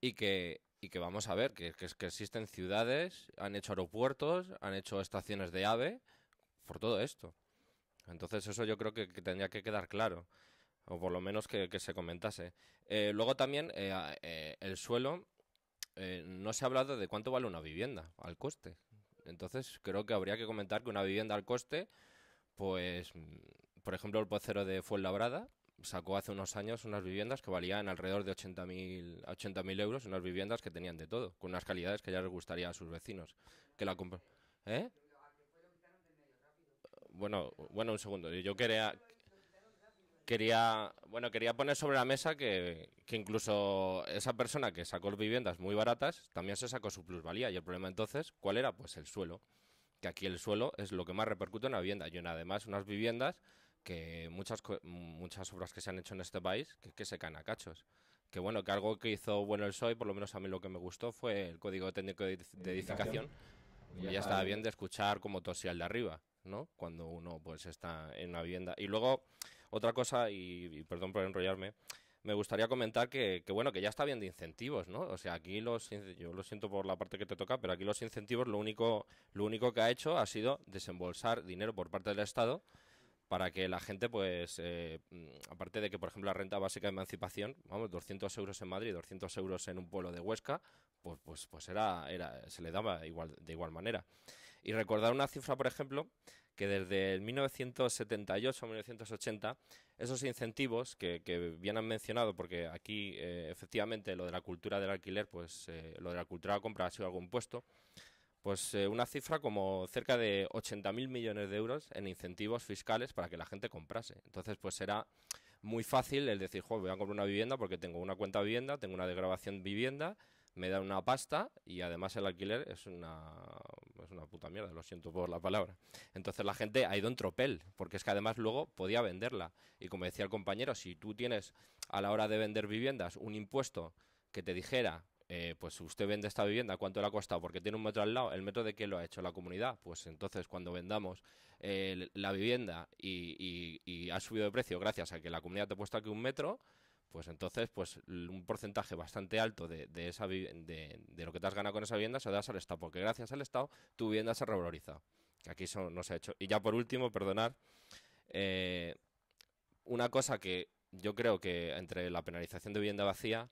S6: y que vamos a ver, que existen ciudades, han hecho aeropuertos, han hecho estaciones de AVE, por todo esto. Entonces eso yo creo que tendría que quedar claro, o por lo menos que se comentase. Luego también el suelo, no se ha hablado de cuánto vale una vivienda al coste. Entonces creo que habría que comentar que una vivienda al coste, pues, por ejemplo, el Pocero de Fuenlabrada sacó hace unos años unas viviendas que valían alrededor de 80.000 euros, unas viviendas que tenían de todo, con unas calidades que ya les gustaría a sus vecinos. Que la ¿Eh? Bueno, un segundo. Yo quería poner sobre la mesa que incluso esa persona que sacó viviendas muy baratas también se sacó su plusvalía. Y el problema entonces, ¿cuál era? Pues el suelo. Que aquí el suelo es lo que más repercute en la vivienda. Y además unas viviendas que muchas obras que se han hecho en este país que se caen a cachos. Que bueno, que algo que hizo bueno el PSOE, por lo menos a mí lo que me gustó, fue el Código Técnico de Edificación. Y ya estaba bien de escuchar como tosía el de arriba, ¿no? Cuando uno pues está en una vivienda. Y luego, otra cosa, y perdón por enrollarme, me gustaría comentar bueno, que ya está bien de incentivos, ¿no? O sea, aquí yo lo siento por la parte que te toca, pero aquí los incentivos lo único que ha hecho ha sido desembolsar dinero por parte del Estado para que la gente, pues, aparte de que, por ejemplo, la renta básica de emancipación, vamos, 200 euros en Madrid, 200 euros en un pueblo de Huesca, pues se le daba de igual manera. Y recordar una cifra, por ejemplo, que desde el 1978 a 1980, esos incentivos que bien han mencionado, porque aquí, efectivamente, lo de la cultura del alquiler, pues, lo de la cultura de compra ha sido algo impuesto, pues una cifra como cerca de 80.000 millones de euros en incentivos fiscales para que la gente comprase. Entonces, pues era muy fácil el decir, joder, voy a comprar una vivienda porque tengo una cuenta vivienda, tengo una desgravación vivienda, me dan una pasta y además el alquiler es una puta mierda, lo siento por la palabra. Entonces la gente ha ido en tropel, porque es que además luego podía venderla. Y como decía el compañero, si tú tienes a la hora de vender viviendas un impuesto que te dijera, pues usted vende esta vivienda, ¿cuánto le ha costado? Porque tiene un metro al lado. ¿El metro de qué lo ha hecho? ¿La comunidad? Pues entonces cuando vendamos la vivienda y ha subido de precio gracias a que la comunidad te ha puesto aquí un metro, pues entonces pues un porcentaje bastante alto de lo que te has ganado con esa vivienda se lo das al Estado, porque gracias al Estado tu vivienda se ha revalorizado. Que aquí eso no se ha hecho. Y ya por último, perdonar, una cosa que yo creo que entre la penalización de vivienda vacía,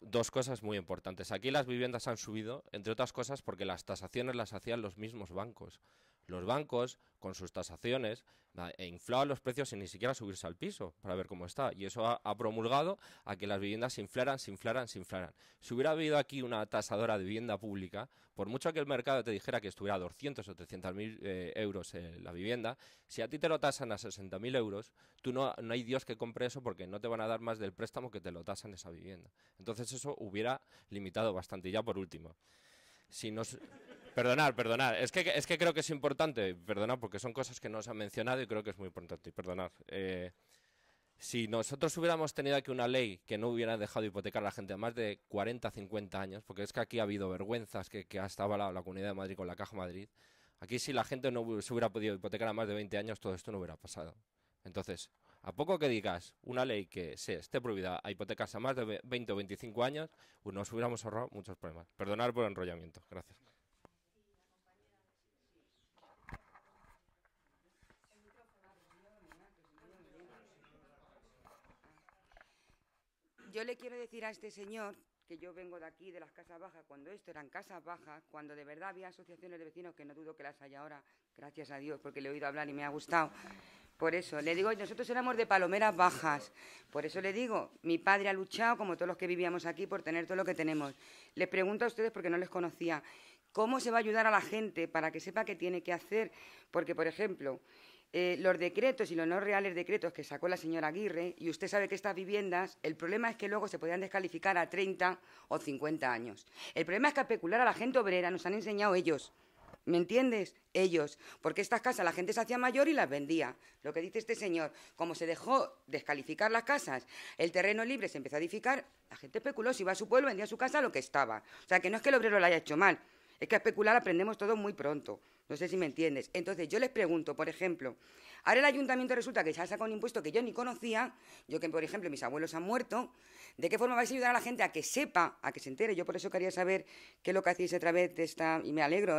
S6: dos cosas muy importantes. Aquí las viviendas han subido, entre otras cosas, porque las tasaciones las hacían los mismos bancos. Los bancos, con sus tasaciones, inflaban los precios sin ni siquiera subirse al piso para ver cómo está. Y eso ha promulgado a que las viviendas se inflaran. Si hubiera habido aquí una tasadora de vivienda pública, por mucho que el mercado te dijera que estuviera a 200 o 300.000 euros la vivienda, si a ti te lo tasan a 60.000 euros, no hay Dios que compre eso porque no te van a dar más del préstamo que te lo tasan esa vivienda. Entonces eso hubiera limitado bastante. Y ya por último, si nos... Perdonar. Es que creo que es importante, perdonar, porque son cosas que no se han mencionado y creo que es muy importante. Perdonar. Si nosotros hubiéramos tenido aquí una ley que no hubiera dejado hipotecar a la gente a más de 40, 50 años, porque es que aquí ha habido vergüenzas que ha estado avalado la Comunidad de Madrid con la Caja Madrid, aquí si la gente no se hubiera podido hipotecar a más de 20 años, todo esto no hubiera pasado. Entonces, a poco que digas una ley que esté prohibida a hipotecarse a más de 20 o 25 años, pues nos hubiéramos ahorrado muchos problemas. Perdonar por el enrollamiento. Gracias.
S7: yo le quiero decir a este señor que yo vengo de aquí, de las casas bajas, cuando esto eran casas bajas, cuando de verdad había asociaciones de vecinos, que no dudo que las haya ahora, gracias a Dios, porque le he oído hablar y me ha gustado. Por eso, le digo, nosotros éramos de palomeras bajas. Por eso le digo, mi padre ha luchado, como todos los que vivíamos aquí, por tener todo lo que tenemos. Les pregunto a ustedes, porque no les conocía, ¿cómo se va a ayudar a la gente para que sepa qué tiene que hacer? Porque, por ejemplo, los decretos y los no reales decretos que sacó la señora Aguirre, y usted sabe que estas viviendas, el problema es que luego se podían descalificar a 30 o 50 años. El problema es que a especular a la gente obrera nos han enseñado ellos. ¿Me entiendes? Ellos. Porque estas casas la gente se hacía mayor y las vendía. Lo que dice este señor, como se dejó descalificar las casas, el terreno libre se empezó a edificar, la gente especuló, si iba a su pueblo, vendía su casa lo que estaba. O sea, que no es que el obrero lo haya hecho mal, es que a especular aprendemos todo muy pronto. No sé si me entiendes. Entonces, yo les pregunto, por ejemplo, ahora el ayuntamiento resulta que se ha sacado un impuesto que yo ni conocía, yo que, por ejemplo, mis abuelos han muerto, ¿de qué forma vais a ayudar a la gente a que sepa, a que se entere? Yo por eso quería saber qué es lo que hacéis a través de esta, y me alegro,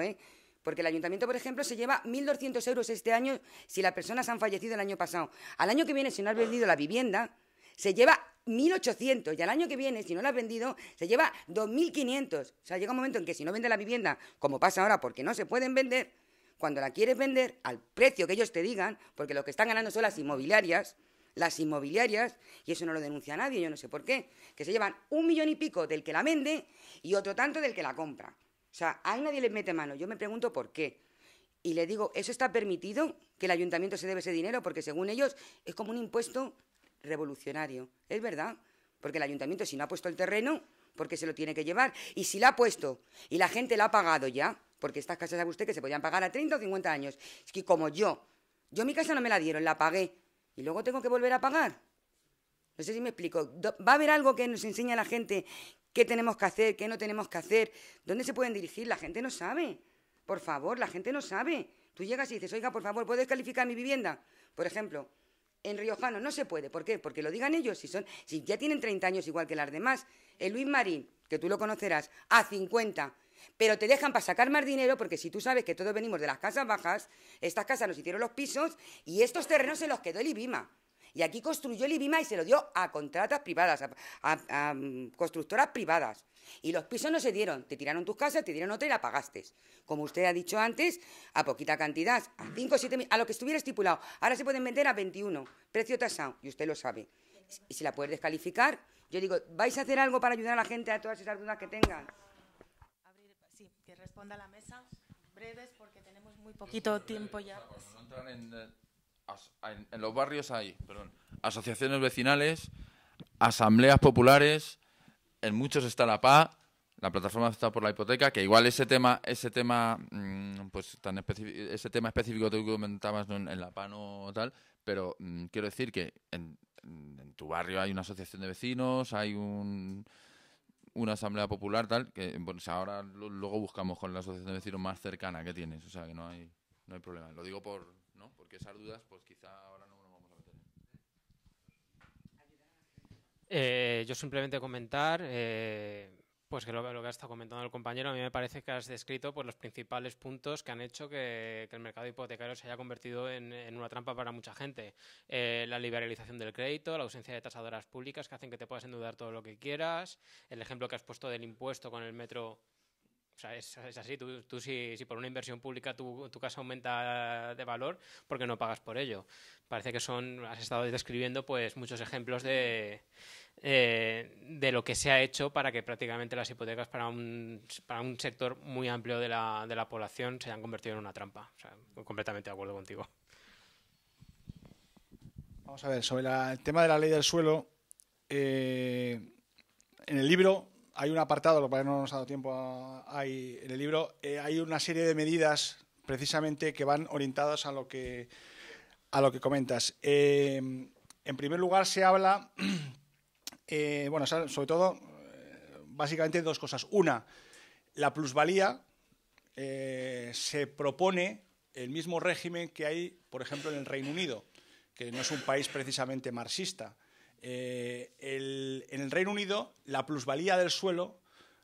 S7: porque el ayuntamiento, por ejemplo, se lleva 1.200 euros este año si las personas han fallecido el año pasado. Al año que viene, si no has vendido la vivienda, se lleva 1.800, y al año que viene, si no la has vendido, se lleva 2.500. O sea, llega un momento en que si no vende la vivienda, como pasa ahora, porque no se pueden vender, cuando la quieres vender al precio que ellos te digan, porque lo que están ganando son las inmobiliarias, y eso no lo denuncia nadie, yo no sé por qué, que se llevan 1 millón y pico del que la vende y otro tanto del que la compra. O sea, ahí nadie les mete mano. Yo me pregunto por qué. Y le digo, ¿eso está permitido? ¿Que el ayuntamiento se debe ese dinero? Porque según ellos es como un impuesto revolucionario. Es verdad, porque el ayuntamiento si no ha puesto el terreno, ¿por qué se lo tiene que llevar? Y si la ha puesto y la gente la ha pagado ya, porque estas casas, sabe usted, que se podían pagar a 30 o 50 años. Es que como yo mi casa no me la dieron, la pagué, y luego tengo que volver a pagar. No sé si me explico. ¿Va a haber algo que nos enseñe a la gente qué tenemos que hacer, qué no tenemos que hacer? ¿Dónde se pueden dirigir? La gente no sabe. Por favor, la gente no sabe. Tú llegas y dices, oiga, por favor, ¿puedes calificar mi vivienda? Por ejemplo, en Riojano no se puede. ¿Por qué? Porque lo digan ellos. Si ya tienen 30 años igual que las demás. El Luis Marín, que tú lo conocerás, a 50. Pero te dejan para sacar más dinero, porque si tú sabes que todos venimos de las casas bajas, estas casas nos hicieron los pisos y estos terrenos se los quedó el IBIMA. Y aquí construyó el IBIMA y se lo dio a contratas privadas, a constructoras privadas. Y los pisos no se dieron. Te tiraron tus casas, te dieron otra y la pagaste. Como usted ha dicho antes, a poquita cantidad, a 5 o 7 mil, a lo que estuviera estipulado. Ahora se pueden vender a 21, precio tasado, y usted lo sabe. Y si la puedes descalificar, yo digo, ¿vais a hacer algo para ayudar a la gente a todas esas dudas que tengan?
S1: Sí, que responda a la mesa, breves, porque tenemos muy poquito tiempo ya.
S4: No entrar en los barrios hay, asociaciones vecinales, asambleas populares, en muchos está la PA, la plataforma está por la hipoteca, que igual ese tema pues ese tema específico que tú comentabas en la PA no tal, pero quiero decir que en tu barrio hay una asociación de vecinos, hay una asamblea popular tal, que bueno, ahora luego buscamos con la asociación de vecinos más cercana que tienes, o sea que no hay problema. Lo digo porque esas dudas pues quizá ahora no nos vamos a meter.
S2: Yo simplemente comentar pues que lo que ha estado comentando el compañero, a mí me parece que has descrito pues los principales puntos que han hecho que el mercado hipotecario se haya convertido en una trampa para mucha gente. La liberalización del crédito, la ausencia de tasadoras públicas que hacen que te puedas endeudar todo lo que quieras, el ejemplo que has puesto del impuesto con el metro. O sea, es así, tú si por una inversión pública tu casa aumenta de valor, ¿por qué no pagas por ello? Parece que has estado describiendo pues muchos ejemplos de lo que se ha hecho para que prácticamente las hipotecas para un sector muy amplio de la población se hayan convertido en una trampa. O sea, completamente de acuerdo contigo.
S3: Vamos a ver, sobre el tema de la ley del suelo, en el libro hay un apartado, lo cual no nos ha dado tiempo en el libro, hay una serie de medidas precisamente que van orientadas a lo que comentas. En primer lugar se habla, sobre todo, básicamente dos cosas. Una, la plusvalía, se propone el mismo régimen que hay, por ejemplo, en el Reino Unido, que no es un país precisamente marxista. En el Reino Unido, la plusvalía del suelo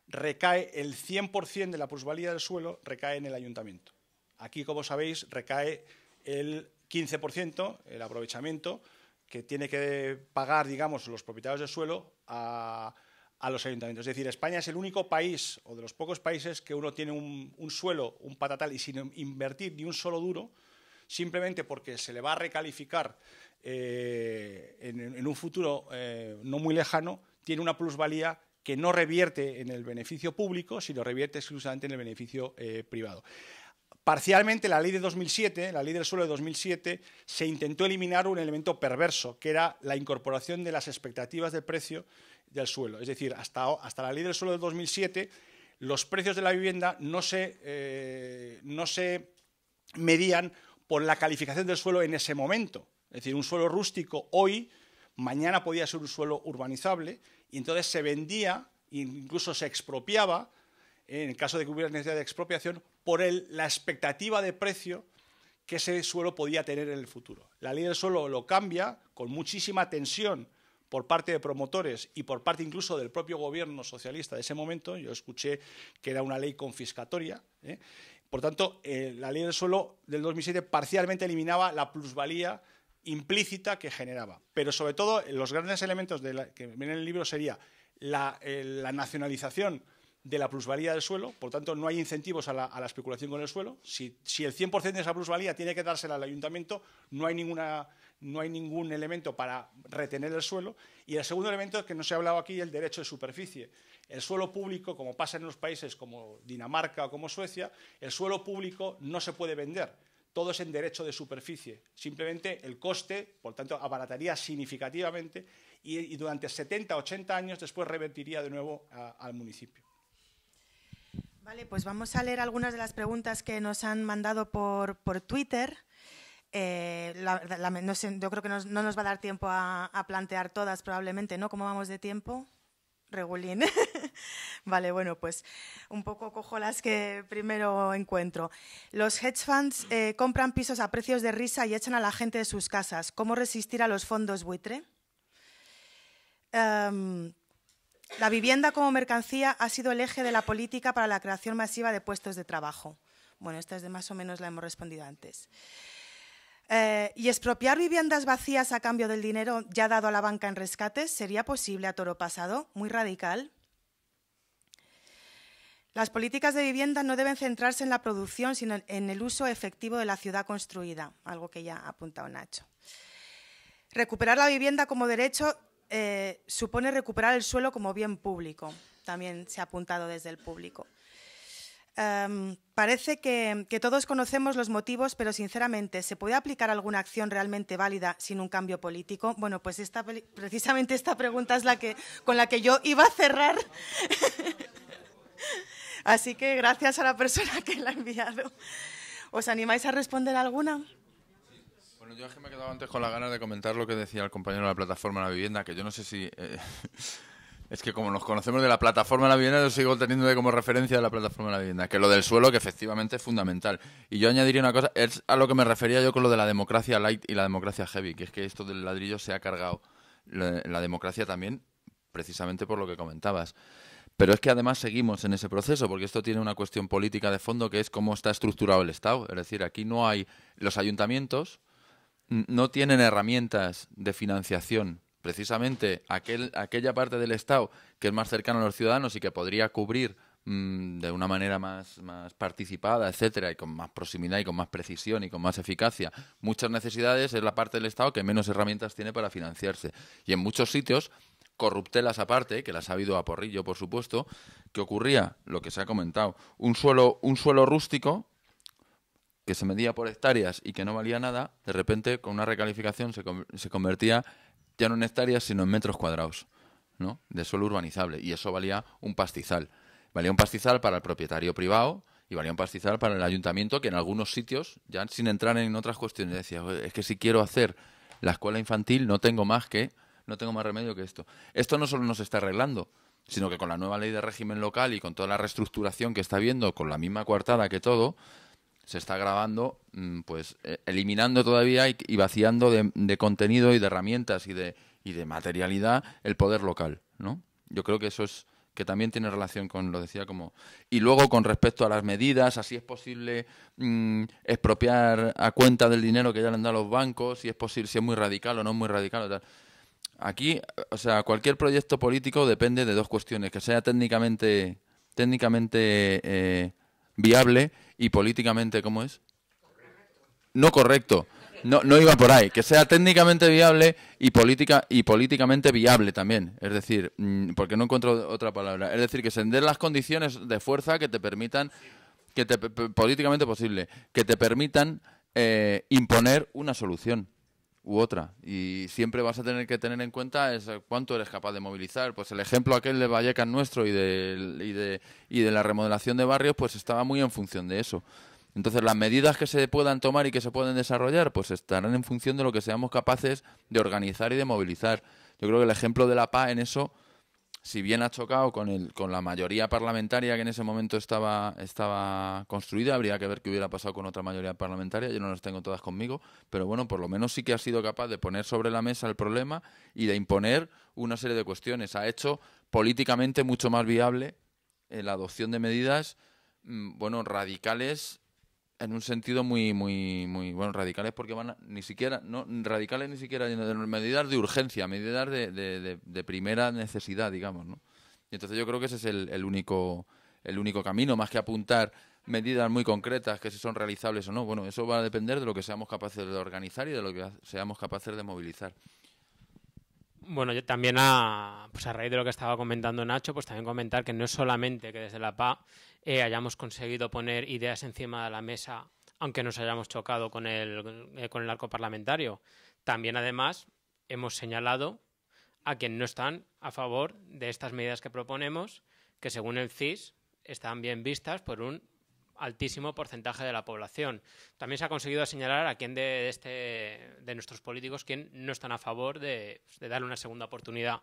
S3: recae, el 100% de la plusvalía del suelo recae en el ayuntamiento. Aquí, como sabéis, recae el 15%, el aprovechamiento, que tiene que pagar, digamos, los propietarios del suelo a los ayuntamientos. Es decir, España es el único país, o de los pocos países, que uno tiene un suelo, un patatal, y sin invertir ni un solo duro, simplemente porque se le va a recalificar en un futuro no muy lejano, tiene una plusvalía que no revierte en el beneficio público, sino revierte exclusivamente en el beneficio privado. Parcialmente, la ley de 2007, la ley del suelo de 2007, se intentó eliminar un elemento perverso, que era la incorporación de las expectativas de precio del suelo. Es decir, hasta la ley del suelo de 2007, los precios de la vivienda no se medían por la calificación del suelo en ese momento. Es decir, un suelo rústico hoy, mañana podía ser un suelo urbanizable, y entonces se vendía, incluso se expropiaba, en el caso de que hubiera necesidad de expropiación, por la expectativa de precio que ese suelo podía tener en el futuro. La ley del suelo lo cambia con muchísima tensión por parte de promotores y por parte incluso del propio gobierno socialista de ese momento. Yo escuché que era una ley confiscatoria. Por tanto, la ley del suelo del 2007 parcialmente eliminaba la plusvalía implícita que generaba. Pero sobre todo, los grandes elementos que vienen en el libro sería la nacionalización de la plusvalía del suelo. Por tanto, no hay incentivos a la especulación con el suelo. Si el 100% de esa plusvalía tiene que dársela al ayuntamiento, no hay ningún elemento para retener el suelo. Y el segundo elemento que no se ha hablado aquí, el derecho de superficie. El suelo público, como pasa en los países como Dinamarca o como Suecia, el suelo público no se puede vender. Todo es en derecho de superficie. Simplemente el coste, por tanto, abarataría significativamente y durante 70, 80 años después revertiría de nuevo al municipio.
S1: Vale, pues vamos a leer algunas de las preguntas que nos han mandado por Twitter. No sé, yo creo que no nos va a dar tiempo a plantear todas probablemente, ¿no? ¿Cómo vamos de tiempo? Regulín. Vale, bueno, pues un poco cojo las que primero encuentro. Los hedge funds compran pisos a precios de risa y echan a la gente de sus casas. ¿Cómo resistir a los fondos buitre? La vivienda como mercancía ha sido el eje de la política para la creación masiva de puestos de trabajo. Bueno, esta es de más o menos la hemos respondido antes. ¿Y expropiar viviendas vacías a cambio del dinero ya dado a la banca en rescates sería posible a toro pasado? Muy radical. Las políticas de vivienda no deben centrarse en la producción, sino en el uso efectivo de la ciudad construida, algo que ya ha apuntado Nacho. Recuperar la vivienda como derecho supone recuperar el suelo como bien público, también se ha apuntado desde el público. Parece que todos conocemos los motivos, pero sinceramente, ¿se puede aplicar alguna acción realmente válida sin un cambio político? Bueno, pues precisamente esta pregunta es con la que yo iba a cerrar. Así que gracias a la persona que la ha enviado. ¿Os animáis a responder alguna?
S4: Bueno, yo es que me he quedado antes con las ganas de comentar lo que decía el compañero de la plataforma de la vivienda, que yo no sé si... es que como nos conocemos de la plataforma de la vivienda, yo sigo teniendo como referencia de la plataforma de la vivienda, que lo del suelo, que efectivamente es fundamental. Y yo añadiría una cosa, es a lo que me refería yo con lo de la democracia light y la democracia heavy, que es que esto del ladrillo se ha cargado la democracia también, precisamente por lo que comentabas. Pero es que además seguimos en ese proceso, porque esto tiene una cuestión política de fondo, que es cómo está estructurado el Estado. Es decir, aquí no hay... Los ayuntamientos no tienen herramientas de financiación. Precisamente aquella parte del Estado que es más cercana a los ciudadanos y que podría cubrir de una manera más participada, etcétera, y con más proximidad y con más precisión y con más eficacia muchas necesidades, es la parte del Estado que menos herramientas tiene para financiarse. Y en muchos sitios, corruptelas aparte, que las ha habido a porrillo, por supuesto, que ocurría lo que se ha comentado, un suelo rústico que se medía por hectáreas y que no valía nada, de repente con una recalificación se convertía ya no en hectáreas sino en metros cuadrados, ¿no?, de suelo urbanizable, y eso valía un pastizal. Valía un pastizal para el propietario privado y valía un pastizal para el ayuntamiento, que en algunos sitios, ya sin entrar en otras cuestiones, decía, es que si quiero hacer la escuela infantil no tengo más remedio que esto. Esto no solo nos está arreglando, sino que con la nueva ley de régimen local y con toda la reestructuración que está habiendo, con la misma coartada que todo, se está agravando, pues eliminando todavía y vaciando de contenido y de herramientas y de materialidad el poder local, ¿no? Yo creo que eso es que también tiene relación con, lo decía, como... Y luego, con respecto a las medidas, así es posible expropiar a cuenta del dinero que ya le han dado los bancos, si es posible, si es muy radical o no es muy radical o tal. Aquí, o sea, cualquier proyecto político depende de dos cuestiones: que sea técnicamente viable y políticamente, ¿cómo es? No correcto. No iba por ahí. Que sea técnicamente viable y políticamente viable también. Es decir, porque no encuentro otra palabra. Es decir, que se den las condiciones de fuerza que te permitan, políticamente posible, que te permitan imponer una solución u otra. Y siempre vas a tener que tener en cuenta cuánto eres capaz de movilizar. Pues el ejemplo aquel de Vallecas nuestro y de la remodelación de barrios, pues estaba muy en función de eso. Entonces, las medidas que se puedan tomar y que se pueden desarrollar, pues estarán en función de lo que seamos capaces de organizar y de movilizar. Yo creo que el ejemplo de la PA en eso, si bien ha chocado con la mayoría parlamentaria que en ese momento estaba construida, habría que ver qué hubiera pasado con otra mayoría parlamentaria. Yo no las tengo todas conmigo, pero bueno, por lo menos sí que ha sido capaz de poner sobre la mesa el problema y de imponer una serie de cuestiones. Ha hecho políticamente mucho más viable la adopción de medidas, radicales, en un sentido muy radicales, porque radicales ni siquiera, medidas de urgencia, medidas de primera necesidad, digamos, ¿no? Y entonces yo creo que ese es el único camino, más que apuntar medidas muy concretas que si son realizables o no. Bueno, eso va a depender de lo que seamos capaces de organizar y de lo que seamos capaces de movilizar.
S2: Bueno, yo también a raíz de lo que estaba comentando Nacho, pues también comentar que no es solamente que desde la PA hayamos conseguido poner ideas encima de la mesa, aunque nos hayamos chocado con el arco parlamentario. También, además, hemos señalado a quienes no están a favor de estas medidas que proponemos, que según el CIS están bien vistas por un altísimo porcentaje de la población. También se ha conseguido señalar a quién de nuestros políticos quién no están a favor de darle una segunda oportunidad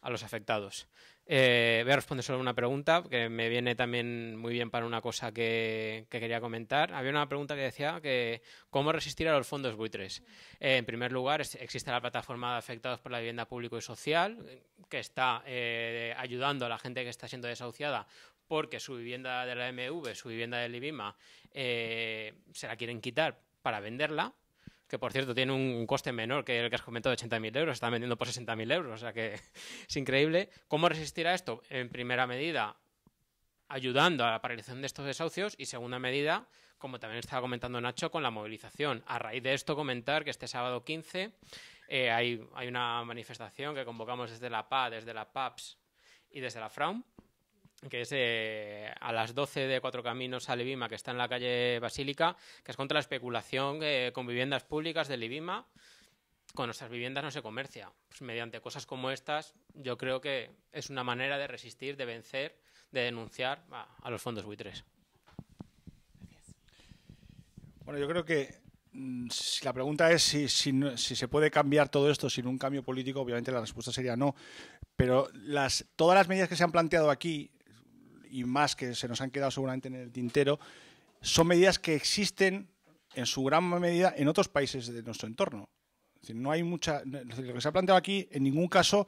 S2: a los afectados. Voy a responder solo una pregunta que me viene también muy bien para una cosa que quería comentar. Había una pregunta que decía que ¿cómo resistir a los fondos buitres? En primer lugar, existe la plataforma de afectados por la vivienda público y social, que está ayudando a la gente que está siendo desahuciada porque su vivienda de la MV, su vivienda del IBIMA, se la quieren quitar para venderla, que por cierto tiene un coste menor que el que has comentado de 80.000 euros, está vendiendo por 60.000 euros, o sea que es increíble. ¿Cómo resistir a esto? En primera medida, ayudando a la paralización de estos desahucios, y segunda medida, como también estaba comentando Nacho, con la movilización. A raíz de esto, comentar que este sábado 15 hay una manifestación que convocamos desde la PA, desde la PAPS y desde la FRAUM, que es a las 12 de Cuatro Caminos al IBIMA, que está en la calle Basílica, que es contra la especulación con viviendas públicas del IBIMA. Con nuestras viviendas no se comercia. Pues mediante cosas como estas, yo creo que es una manera de resistir, de vencer, de denunciar a los fondos buitres.
S3: Bueno, yo creo que si la pregunta es si se puede cambiar todo esto sin un cambio político, obviamente la respuesta sería no. Pero todas las medidas que se han planteado aquí, y más que se nos han quedado seguramente en el tintero, son medidas que existen en su gran medida en otros países de nuestro entorno. Es decir, no hay mucha. Lo que se ha planteado aquí en ningún caso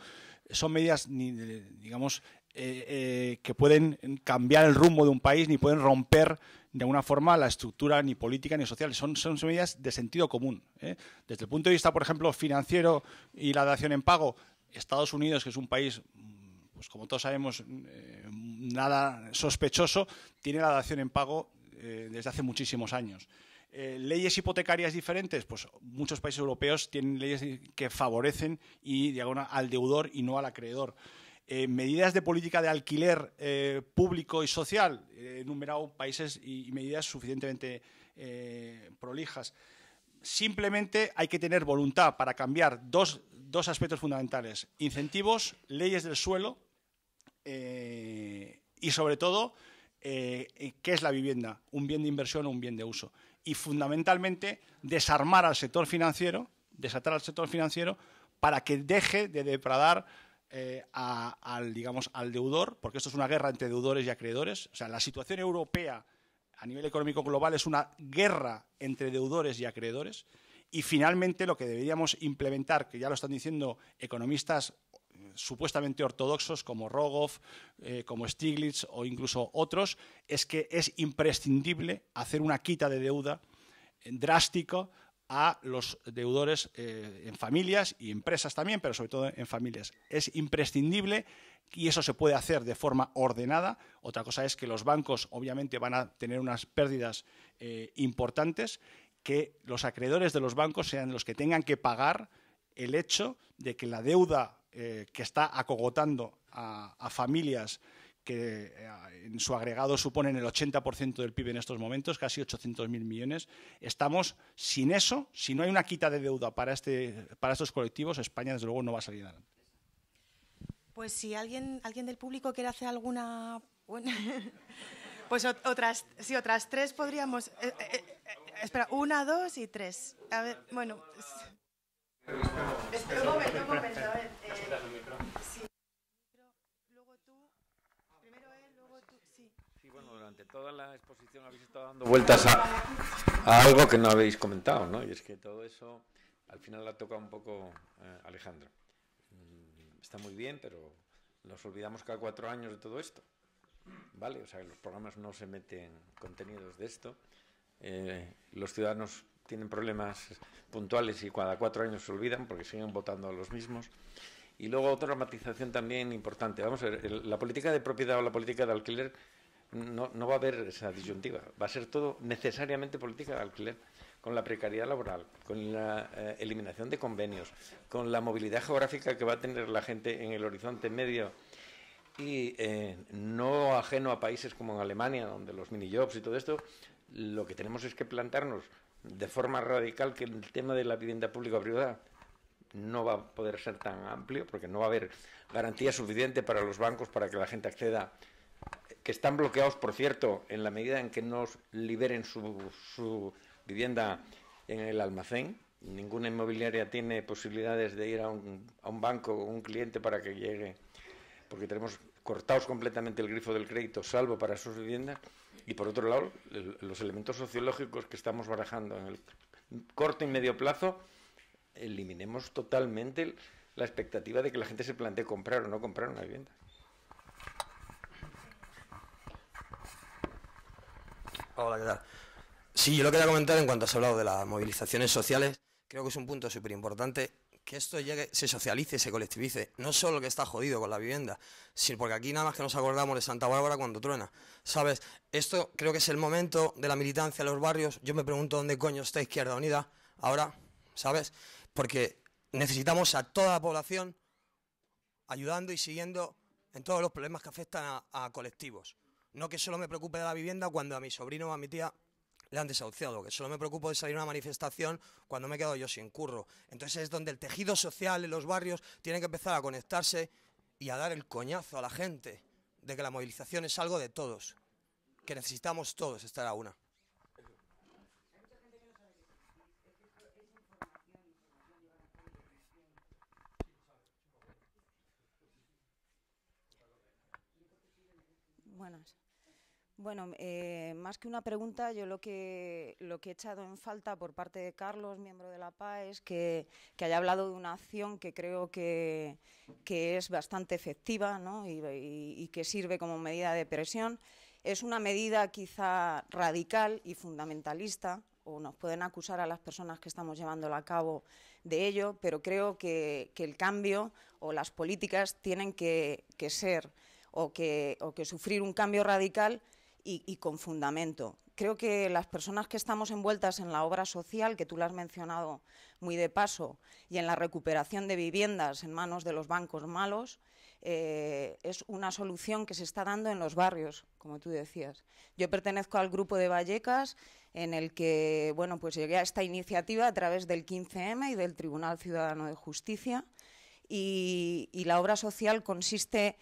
S3: son medidas que pueden cambiar el rumbo de un país, ni pueden romper de alguna forma la estructura ni política ni social. Son medidas de sentido común. Desde el punto de vista, por ejemplo, financiero y la dación en pago, Estados Unidos, que es un país, pues como todos sabemos, nada sospechoso, tiene la dación en pago desde hace muchísimos años. Leyes hipotecarias diferentes, pues muchos países europeos tienen leyes que favorecen al deudor y no al acreedor. Medidas de política de alquiler público y social, he enumerado países y medidas suficientemente prolijas. Simplemente hay que tener voluntad para cambiar dos aspectos fundamentales: incentivos, leyes del suelo y sobre todo qué es la vivienda, un bien de inversión o un bien de uso. Y fundamentalmente desatar al sector financiero para que deje de depredar al deudor, porque esto es una guerra entre deudores y acreedores. O sea, la situación europea a nivel económico global es una guerra entre deudores y acreedores. Y finalmente lo que deberíamos implementar, que ya lo están diciendo economistas supuestamente ortodoxos como Rogoff, como Stiglitz o incluso otros, es que es imprescindible hacer una quita de deuda drástica a los deudores en familias y empresas también, pero sobre todo en familias. Es imprescindible y eso se puede hacer de forma ordenada. Otra cosa es que los bancos obviamente van a tener unas pérdidas importantes, que los acreedores de los bancos sean los que tengan que pagar el hecho de que la deuda que está acogotando a familias que en su agregado suponen el 80% del PIB en estos momentos, casi 800.000 millones. Estamos sin eso, si no hay una quita de deuda para estos colectivos, España desde luego no va a salir adelante.
S1: Pues si alguien del público quiere hacer alguna... Bueno, pues otras 3 podríamos... espera, 1, 2 y 3. A ver, bueno... Espera un momento, a ver... sí. Luego tú... Primero él, luego tú... Sí.
S8: Sí, bueno, durante toda la exposición habéis estado dando vueltas a algo que no habéis comentado, ¿no? Y es que todo eso, al final la toca un poco Alejandro. Está muy bien, pero nos olvidamos cada 4 años de todo esto, ¿vale? O sea, los programas no se meten contenidos de esto. Los ciudadanos tienen problemas puntuales y cada 4 años se olvidan porque siguen votando a los mismos. Y luego otra matización también importante. Vamos a ver, la política de propiedad o la política de alquiler no va a haber esa disyuntiva. Va a ser todo necesariamente política de alquiler, con la precariedad laboral, con la eliminación de convenios, con la movilidad geográfica que va a tener la gente en el horizonte medio y no ajeno a países como en Alemania, donde los minijobs y todo esto. Lo que tenemos es que plantarnos de forma radical que el tema de la vivienda pública o privada no va a poder ser tan amplio, porque no va a haber garantía suficiente para los bancos para que la gente acceda, que están bloqueados, por cierto, en la medida en que nos liberen su vivienda en el almacén. Ninguna inmobiliaria tiene posibilidades de ir a un banco o un cliente para que llegue, porque tenemos cortados completamente el grifo del crédito, salvo para sus viviendas. Y por otro lado, los elementos sociológicos que estamos barajando en el corto y medio plazo, eliminemos totalmente la expectativa de que la gente se plantee comprar o no comprar una vivienda.
S9: Hola, ¿qué tal? Sí, yo lo quería comentar en cuanto has hablado de las movilizaciones sociales. Creo que es un punto súper importante que esto llegue, se socialice, se colectivice. No solo que está jodido con la vivienda, sino porque aquí nada más que nos acordamos de Santa Bárbara cuando truena, ¿sabes? Esto creo que es el momento de la militancia en los barrios. Yo me pregunto dónde coño está Izquierda Unida ahora, ¿sabes? Porque necesitamos a toda la población ayudando y siguiendo en todos los problemas que afectan a colectivos. No que solo me preocupe de la vivienda cuando a mi sobrino o a mi tía le han desahuciado, que solo me preocupo de salir a una manifestación cuando me he quedado yo sin curro. Entonces es donde el tejido social en los barrios tiene que empezar a conectarse y a dar el coñazo a la gente de que la movilización es algo de todos, que necesitamos todos estar a una.
S10: Buenas. Bueno, más que una pregunta, yo lo que he echado en falta por parte de Carlos, miembro de la PA, es que haya hablado de una acción que creo que es bastante efectiva, ¿no? y que sirve como medida de presión. Es una medida quizá radical y fundamentalista, o nos pueden acusar a las personas que estamos llevándola a cabo de ello, pero creo que el cambio o las políticas tienen que ser o que sufrir un cambio radical y con fundamento. Creo que las personas que estamos envueltas en la obra social, que tú la has mencionado muy de paso, y en la recuperación de viviendas en manos de los bancos malos, es una solución que se está dando en los barrios, como tú decías. Yo pertenezco al grupo de Vallecas, en el que bueno, pues llegué a esta iniciativa a través del 15M y del Tribunal Ciudadano de Justicia, y la obra social consiste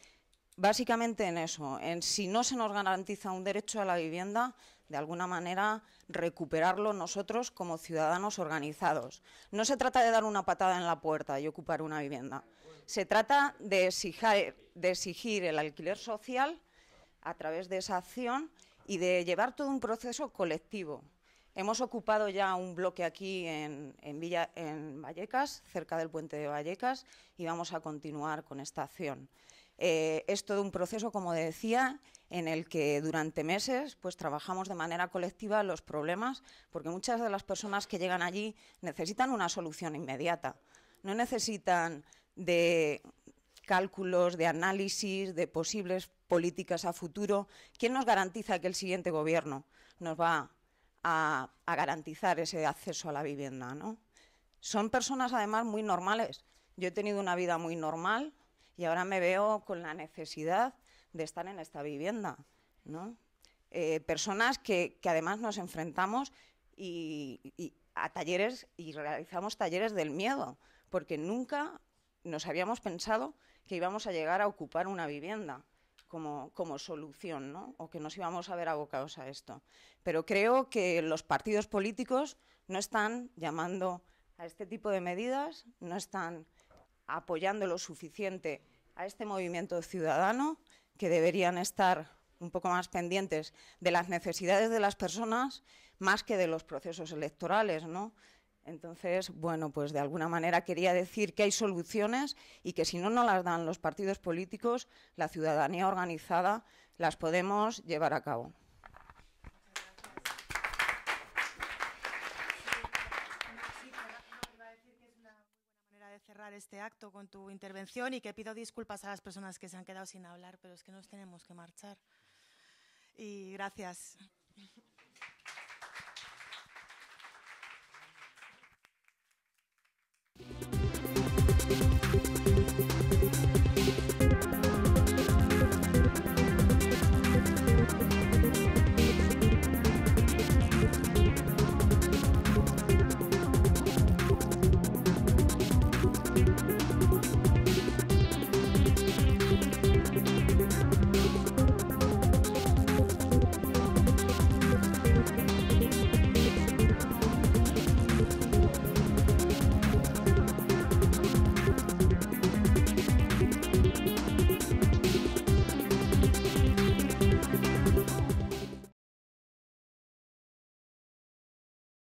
S10: básicamente en eso, en si no se nos garantiza un derecho a la vivienda, de alguna manera recuperarlo nosotros como ciudadanos organizados. No se trata de dar una patada en la puerta y ocupar una vivienda. Se trata de exigir el alquiler social a través de esa acción y de llevar todo un proceso colectivo. Hemos ocupado ya un bloque aquí en Vallecas, cerca del puente de Vallecas, y vamos a continuar con esta acción. Es todo un proceso, como decía, en el que durante meses pues trabajamos de manera colectiva los problemas, porque muchas de las personas que llegan allí necesitan una solución inmediata, no necesitan de cálculos, de análisis, de posibles políticas a futuro. ¿Quién nos garantiza que el siguiente gobierno nos va a garantizar ese acceso a la vivienda, ¿no? Son personas además muy normales. Yo he tenido una vida muy normal y ahora me veo con la necesidad de estar en esta vivienda, ¿no? Personas que además nos enfrentamos a talleres y realizamos talleres del miedo, porque nunca nos habíamos pensado que íbamos a llegar a ocupar una vivienda como solución, ¿no? O que nos íbamos a ver abocados a esto. Pero creo que los partidos políticos no están llamando a este tipo de medidas, no están apoyando lo suficiente a este movimiento ciudadano, que deberían estar un poco más pendientes de las necesidades de las personas más que de los procesos electorales, ¿no? Entonces, bueno, pues de alguna manera quería decir que hay soluciones y que si no nos las dan los partidos políticos, la ciudadanía organizada las podemos llevar a cabo.
S1: De cerrar este acto con tu intervención y que pido disculpas a las personas que se han quedado sin hablar, pero es que nos tenemos que marchar. Y gracias.